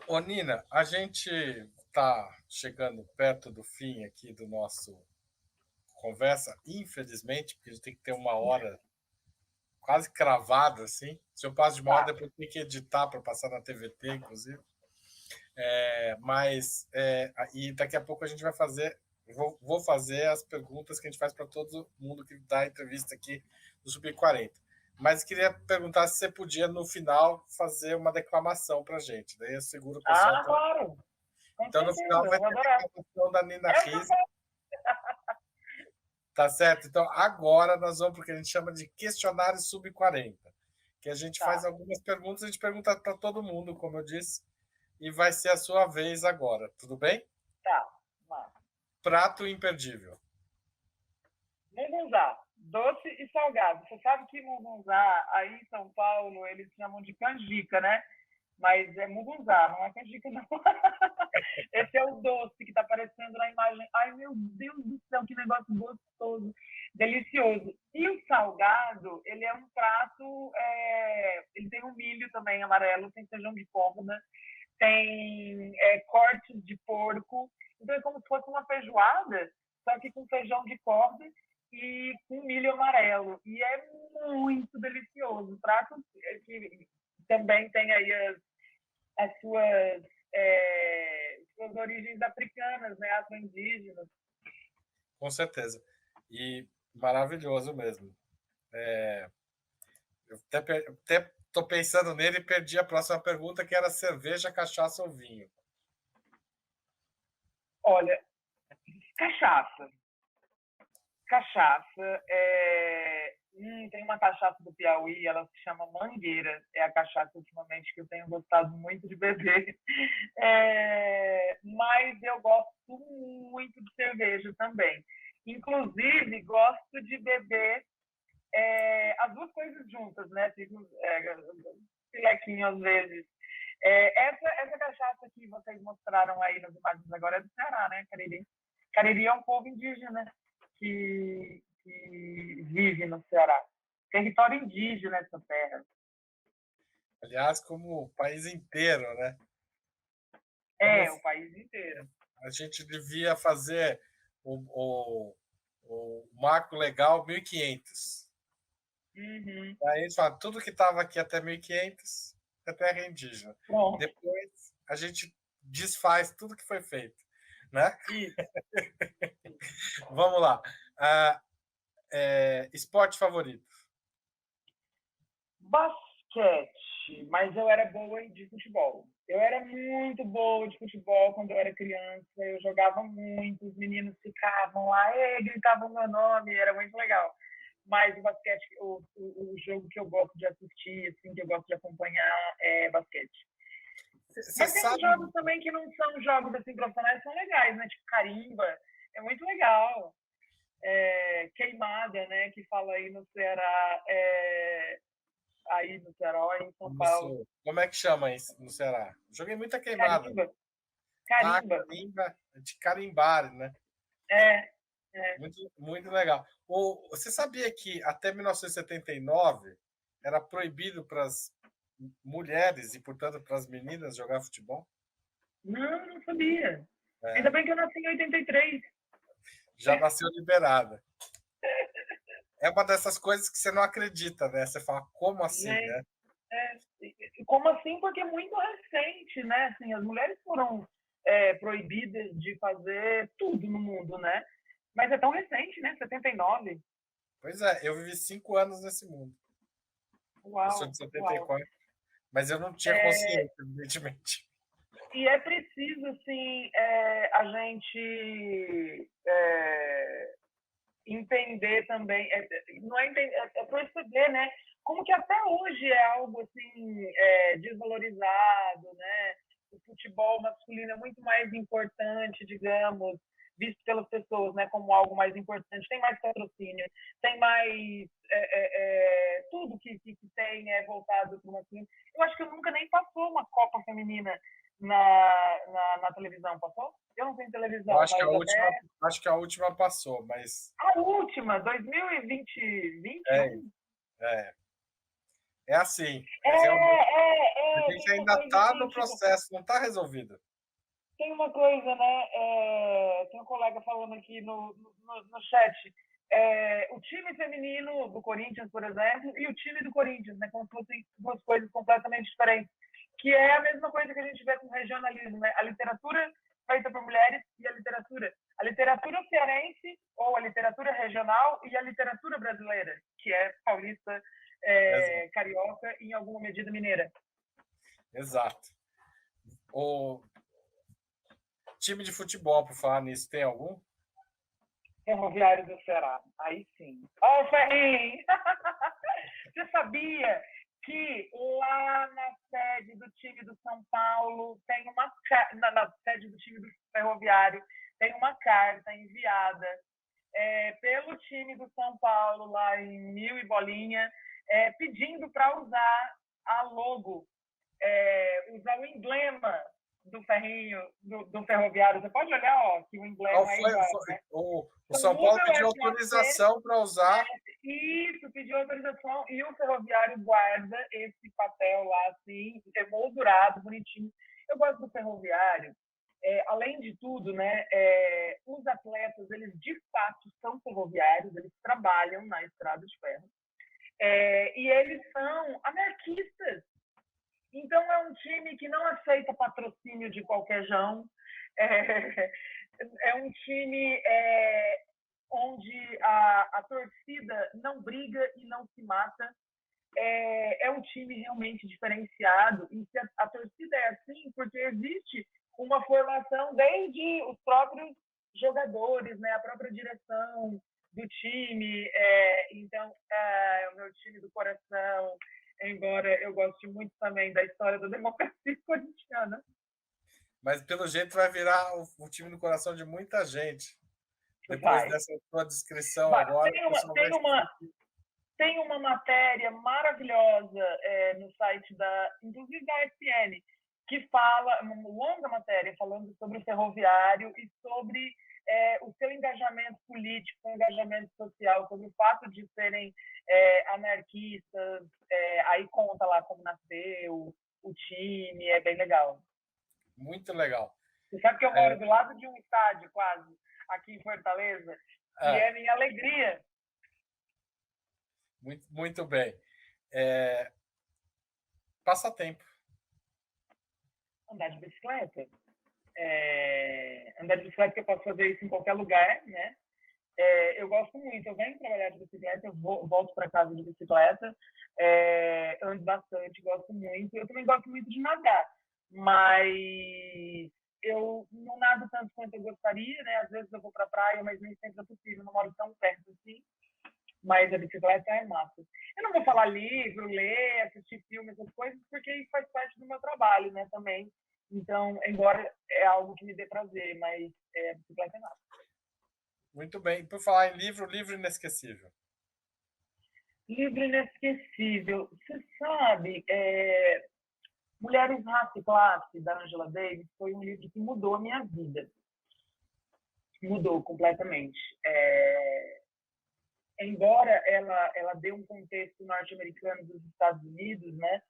Ô, Nina, a gente está chegando perto do fim aqui do nosso conversa, infelizmente, porque a gente tem que ter uma hora quase cravada, assim. Se eu passo de uma hora, depois tem que editar para passar na TVT, inclusive. E daqui a pouco a gente vai fazer, vou fazer as perguntas que a gente faz para todo mundo que dá entrevista aqui no Sub 40. Mas queria perguntar se você podia, no final, fazer uma declamação para a gente. Daí eu seguro o pessoal. Claro! Então, no final, vai ter a declamação da Nina Riz. Tá certo? Então, agora nós vamos porque a gente chama de questionário Sub 40, que a gente faz algumas perguntas, a gente pergunta para todo mundo, como eu disse, e vai ser a sua vez agora. Tudo bem? Tá. Prato imperdível. Mungunzá, doce e salgado. Você sabe que mungunzá, aí em São Paulo, eles chamam de canjica, né? Mas é mungunzá, não é canjica, não. Esse é o doce que está aparecendo na imagem. Ai, meu Deus do céu, que negócio gostoso, delicioso. E o salgado, ele é um prato, ele tem um milho também amarelo, tem feijão de corda, tem cortes de porco. Então é como se fosse uma feijoada, só que com feijão de corda e com milho amarelo. E é muito delicioso. Prato que também tem aí as suas origens africanas, né, afro-indígenas. Com certeza. E maravilhoso mesmo. Eu até estou pensando nele e perdi a próxima pergunta, que era cerveja, cachaça ou vinho. Olha, cachaça. Cachaça. Tem uma cachaça do Piauí, ela se chama Mangueira. É a cachaça ultimamente que eu tenho gostado muito de beber. Mas eu gosto muito de cerveja também. Inclusive, gosto de beber as duas coisas juntas, né? Fico filequinho às vezes. Essa cachaça que vocês mostraram aí nas imagens agora é do Ceará, né? Cariri. Cariri é um povo indígena que vive no Ceará. Território indígena essa terra. Aliás, como o país inteiro, né? O país inteiro. A gente devia fazer o marco legal 1500. Uhum. Aí a gente fala, tudo que estava aqui até 1500 é terra indígena. Pronto. Depois a gente desfaz tudo que foi feito, né? Vamos lá. Esporte favorito? Basquete, mas eu era boa de futebol. Eu era muito boa de futebol quando eu era criança. Eu jogava muito, os meninos ficavam lá, gritavam meu nome, era muito legal. mas o basquete, o jogo que eu gosto de assistir, assim, que eu gosto de acompanhar é basquete. Você Mas tem uns sabe, jogos também que não são jogos assim profissionais, são legais, né? Tipo carimba, é muito legal. Queimada, né? Que fala aí no Ceará, aí no Ceará, em São Paulo. como é que chama isso no Ceará? Joguei muita queimada. Carimba, Ah, carimba. carimba, de carimbar, né? É. Muito, muito legal. Você sabia que até 1979 era proibido para as mulheres e, portanto, para as meninas jogar futebol? Não sabia. Ainda É, bem que eu nasci em 83. já nasceu liberada. É uma dessas coisas que você não acredita, né? Você fala, como assim, Gente, né? como assim? Porque é muito recente, né? Assim, as mulheres foram proibidas de fazer tudo no mundo, né? Mas é tão recente, né? 79. Pois é, eu vivi 5 anos nesse mundo. Eu sou Uau, de setenta e uau. quatro, mas eu não tinha consciência, evidentemente. E é preciso, assim, a gente entender também, não é, entender, é perceber, né? Como que até hoje é algo, assim, desvalorizado, né? O futebol masculino é muito mais importante, digamos, visto pelas pessoas, né, como algo mais importante. Tem mais patrocínio, tem mais tudo que tem é voltado para o masculino. Eu acho que nunca nem passou uma Copa Feminina na televisão, passou? Eu não tenho Eu televisão, mas até acho que a última passou, mas a última, 2020, é, 21. é, é assim. É realmente. A gente Tem uma ainda coisa está assim, no tipo, processo, não está resolvido. tem uma coisa, né? Tem um colega falando aqui no chat. O time feminino do Corinthians, por exemplo, e o time do Corinthians, né? Como se fossem duas coisas completamente diferentes. Que é a mesma coisa que a gente vê com o regionalismo, né? A literatura feita por mulheres e a literatura. A literatura cearense ou a literatura regional e a literatura brasileira, que é paulista, Exato. carioca e em alguma medida mineira. Exato. O time de futebol, por falar nisso, tem algum? Ferroviário do Ceará. Aí sim. Ó, o Ferrinho! Você sabia que lá na sede do time do São Paulo tem uma na sede do time do Ferroviário tem uma carta enviada pelo time do São Paulo lá em Mil e Bolinha, pedindo para usar a logo, usar o emblema do ferrinho, do ferroviário. Você pode olhar, ó, que o emblema é igual, né? O Então, São o Paulo meu pediu SAC, autorização para usar. isso, pediu autorização e o ferroviário guarda esse papel lá, assim, emoldurado, bonitinho. Eu gosto do ferroviário. Além de tudo, né, os atletas, eles de fato são ferroviários, eles trabalham na estrada de ferro. E eles são anarquistas. Então, é um time que não aceita patrocínio de qualquer jão. É um time onde a torcida não briga e não se mata. É um time realmente diferenciado. E se a torcida é assim, porque existe uma formação desde os próprios jogadores, né, a própria direção do time. Então, é o meu time do coração, embora eu goste muito também da história da democracia corintiana. Mas pelo jeito vai virar o time do coração de muita gente. Depois Vai. dessa sua descrição agora, o pessoal vai sentir. Tem uma matéria maravilhosa no site inclusive da ESPN, que fala, uma longa matéria falando sobre o ferroviário e sobre o seu engajamento político, o engajamento social, sobre o fato de serem anarquistas, aí conta lá como nasceu, o time, é bem legal. Muito legal. Você sabe que eu moro do lado de um estádio, quase, aqui em Fortaleza, e é minha alegria. Muito, muito bem. Passatempo. Andar de bicicleta. Andar de bicicleta, que eu posso fazer isso em qualquer lugar, né? Eu gosto muito, eu venho trabalhar de bicicleta, eu volto para casa de bicicleta, ando bastante, gosto muito. Eu também gosto muito de nadar, mas eu não nado tanto quanto eu gostaria, né? Às vezes eu vou para a praia, mas nem sempre é possível, não moro tão perto assim. Mas a bicicleta é massa. Eu não vou falar livro, ler, assistir filme, essas coisas, porque isso faz parte do meu trabalho, né, também. Então, embora é algo que me dê prazer, mas a bicicleta é massa. Muito bem. Por falar em livro, livro inesquecível. Livro inesquecível. Você sabe, Mulheres, Raça e Classe, da Angela Davis, foi um livro que mudou a minha vida. Mudou completamente. Embora ela dê um contexto norte-americano dos Estados Unidos, né,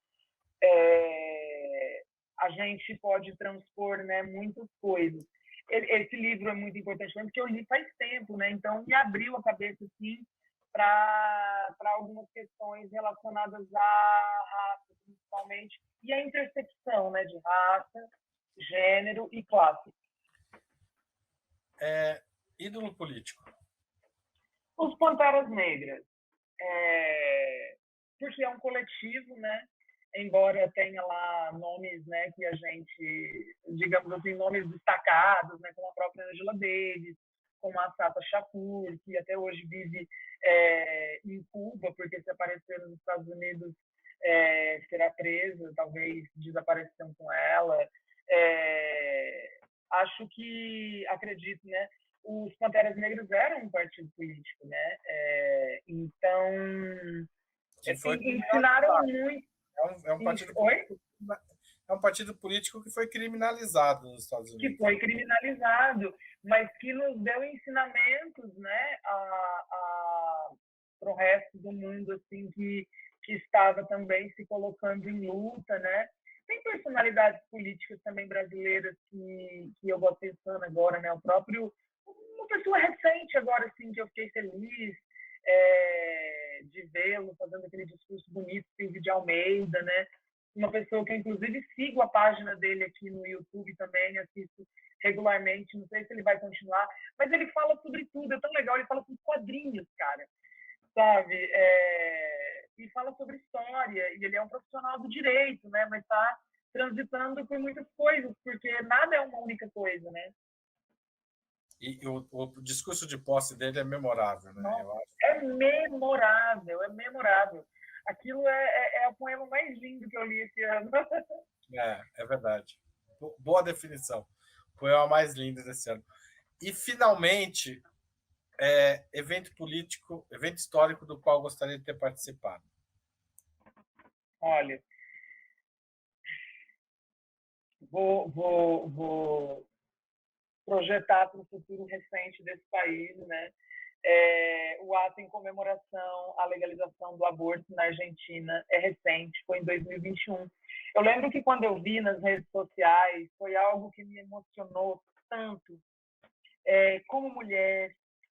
a gente pode transpor, né, muitas coisas. Esse livro é muito importante porque eu li faz tempo, né, então me abriu a cabeça assim, para algumas questões relacionadas à raça, principalmente, e à intersecção, né, de raça, gênero e classe. Ídolo político. Os Panteras Negras, porque é um coletivo, né? Embora tenha lá nomes, né, que a gente, digamos assim, nomes destacados, né, como a própria Angela Davis, como a Sata Shakur, que até hoje vive em Cuba, porque se aparecer nos Estados Unidos será presa, talvez desapareçam com ela. Acho que, acredito, né, os Panteras Negras eram um partido político, né? Então, ensinaram muito. É um partido Oi? É um partido político que foi criminalizado nos Estados Unidos. Que foi criminalizado, mas que nos deu ensinamentos, né, para o resto do mundo, assim, que estava também se colocando em luta, né? Tem personalidades políticas também brasileiras que eu vou pensando agora, né? O próprio, uma pessoa recente agora, assim, que eu fiquei feliz de vê-lo fazendo aquele discurso bonito, Silvio de Almeida, né? Uma pessoa que eu, inclusive, sigo a página dele aqui no YouTube também, assisto regularmente, não sei se ele vai continuar, mas ele fala sobre tudo, é tão legal, ele fala sobre quadrinhos, cara, sabe? E fala sobre história, e ele é um profissional do direito, né? Mas está transitando por muitas coisas, porque nada é uma única coisa, né? E o discurso de posse dele é memorável, né? Nossa, eu acho. É memorável. Aquilo é o poema mais lindo que eu li esse ano. É verdade. Boa definição. O poema mais lindo desse ano. E, finalmente, evento político, evento histórico do qual gostaria de ter participado. Olha, vou projetar para o futuro recente desse país, né? O ato em comemoração à legalização do aborto na Argentina é recente, foi em 2021. Eu lembro que quando eu vi nas redes sociais, foi algo que me emocionou tanto, como mulher,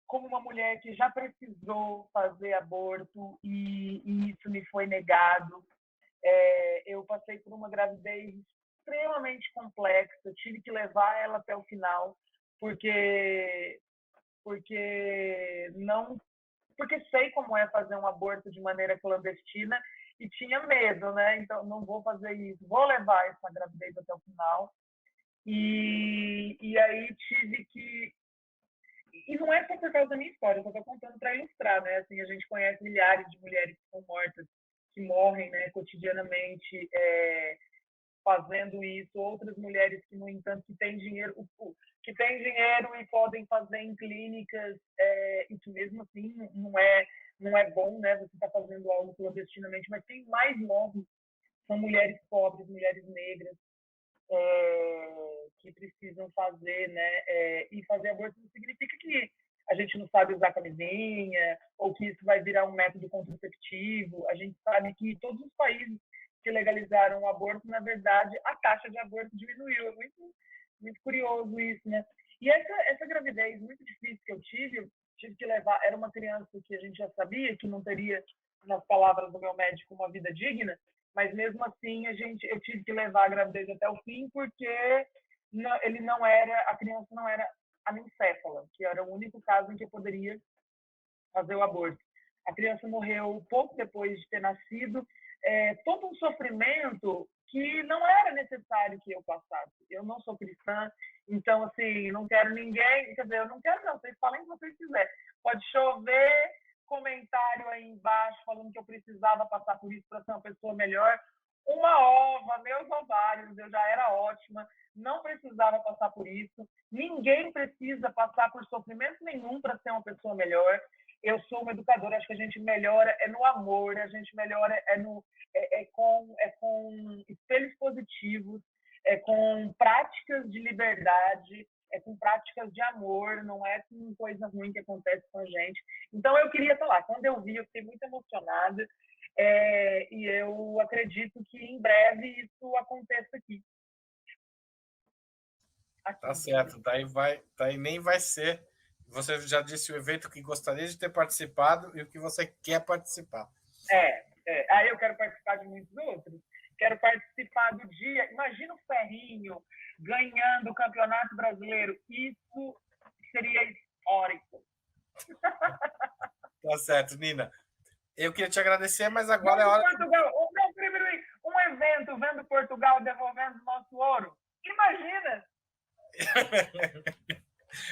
como uma mulher que já precisou fazer aborto e isso me foi negado. Eu passei por uma gravidez extremamente complexa, tive que levar ela até o final, porque sei como é fazer um aborto de maneira clandestina e tinha medo, né? Então, não vou fazer isso, vou levar essa gravidez até o final. E aí tive que... E não é só por causa da minha história, eu só estou contando para ilustrar, né? Assim, a gente conhece milhares de mulheres que são mortas, que morrem, né, cotidianamente, fazendo isso, outras mulheres que, no entanto, que têm dinheiro e podem fazer em clínicas, e que mesmo assim não é bom, né, você está fazendo algo clandestinamente, mas quem mais morre são mulheres pobres, mulheres negras, que precisam fazer, né, e fazer aborto não significa que a gente não sabe usar camisinha, ou que isso vai virar um método contraceptivo. A gente sabe que todos os países que legalizaram o aborto, na verdade, a taxa de aborto diminuiu. É muito, muito curioso isso, né? E essa gravidez muito difícil que eu tive que levar, era uma criança que a gente já sabia que não teria, nas palavras do meu médico, uma vida digna, mas mesmo assim eu tive que levar a gravidez até o fim, porque a criança não era anencéfala, que era o único caso em que eu poderia fazer o aborto. A criança morreu pouco depois de ter nascido, todo um sofrimento que não era necessário que eu passasse. Eu não sou cristã, então, assim, não quero ninguém, quer dizer, eu não quero não, vocês falem o que vocês quiserem. Pode chover, comentário aí embaixo falando que eu precisava passar por isso para ser uma pessoa melhor. Uma ova, meus ovários, eu já era ótima, não precisava passar por isso. Ninguém precisa passar por sofrimento nenhum para ser uma pessoa melhor. Eu sou uma educadora, acho que a gente melhora no amor, a gente melhora com espelhos positivos, com práticas de liberdade, com práticas de amor, não é com coisa ruim que acontece com a gente. Então, eu queria falar, quando eu vi, eu fiquei muito emocionada, e eu acredito que em breve isso aconteça aqui. Tá certo, daí nem vai ser. Você já disse o evento que gostaria de ter participado e o que você quer participar. Aí eu quero participar de muitos outros. Quero participar do dia. Imagina o Ferrinho ganhando o Campeonato Brasileiro. Isso seria histórico. Tá certo, Nina. Eu queria te agradecer, mas agora é hora... Portugal, um evento vendo Portugal devolvendo nosso ouro. Imagina!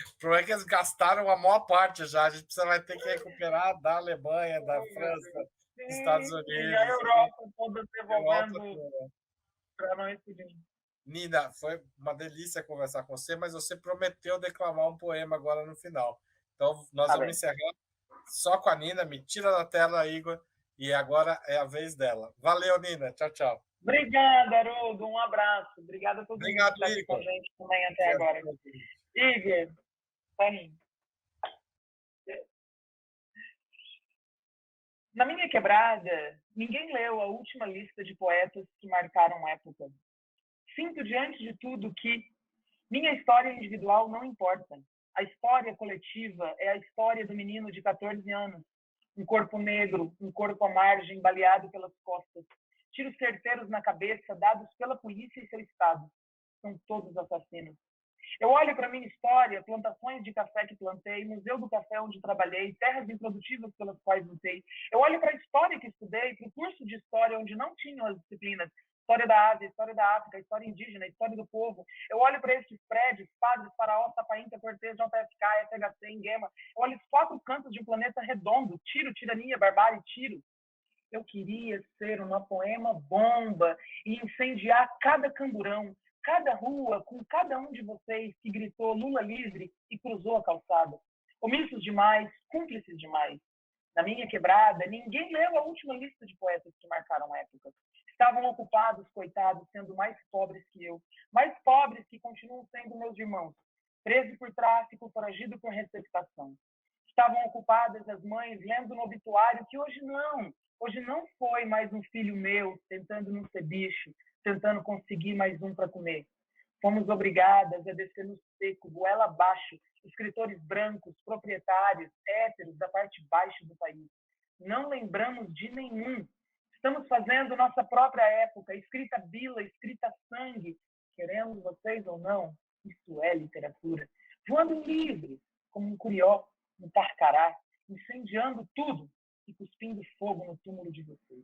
O problema é que eles gastaram a maior parte já. A gente vai ter que recuperar da Alemanha, da França, dos Estados Unidos. E a Europa toda devolvendo para nós tudinho. Nina, foi uma delícia conversar com você, mas você prometeu declamar um poema agora no final. Então, nós vamos encerrar só com a Nina. Me tira da tela, Igor, e agora é a vez dela. Valeu, Nina. Tchau, tchau. Obrigada, Haroldo. Um abraço. Obrigada a todo mundo que está aqui com a gente também até agora. Igor, Ferrinho. Na minha quebrada, ninguém leu a última lista de poetas que marcaram época. Sinto, diante de tudo, que minha história individual não importa. A história coletiva é a história do menino de 14 anos. Um corpo negro, um corpo à margem, baleado pelas costas. Tiros certeiros na cabeça, dados pela polícia e seu estado. São todos assassinos. Eu olho para minha história, plantações de café que plantei, museu do café onde trabalhei, terras improdutivas pelas quais lutei. Eu olho para a história que estudei, para o curso de história onde não tinham as disciplinas. História da Ásia, história da África, história indígena, história do povo. Eu olho para estes prédios, Padres, Faraó, Sapaínta, Cortez, JFK, FHC, Enguema. Eu olho os 4 cantos de um planeta redondo. Tiro, tirania, barbárie, tiro. Eu queria ser uma poema bomba e incendiar cada camburão, cada rua, com cada um de vocês que gritou Lula livre e cruzou a calçada. Omissos demais, cúmplices demais. Na minha quebrada, ninguém leu a última lista de poetas que marcaram época. Estavam ocupados, coitados, sendo mais pobres que eu. Mais pobres que continuam sendo meus irmãos. Preso por tráfico, foragido por receptação. Estavam ocupadas as mães lendo no obituário que hoje não foi mais um filho meu tentando não ser bicho, tentando conseguir mais um para comer. Fomos obrigadas a descer no seco, goela abaixo, escritores brancos, proprietários, héteros da parte baixa do país. Não lembramos de nenhum. Estamos fazendo nossa própria época, escrita bila, escrita sangue. Queremos vocês ou não, isso é literatura. Voando livre, como um curió, um tarcará, incendiando tudo e cuspindo fogo no túmulo de vocês.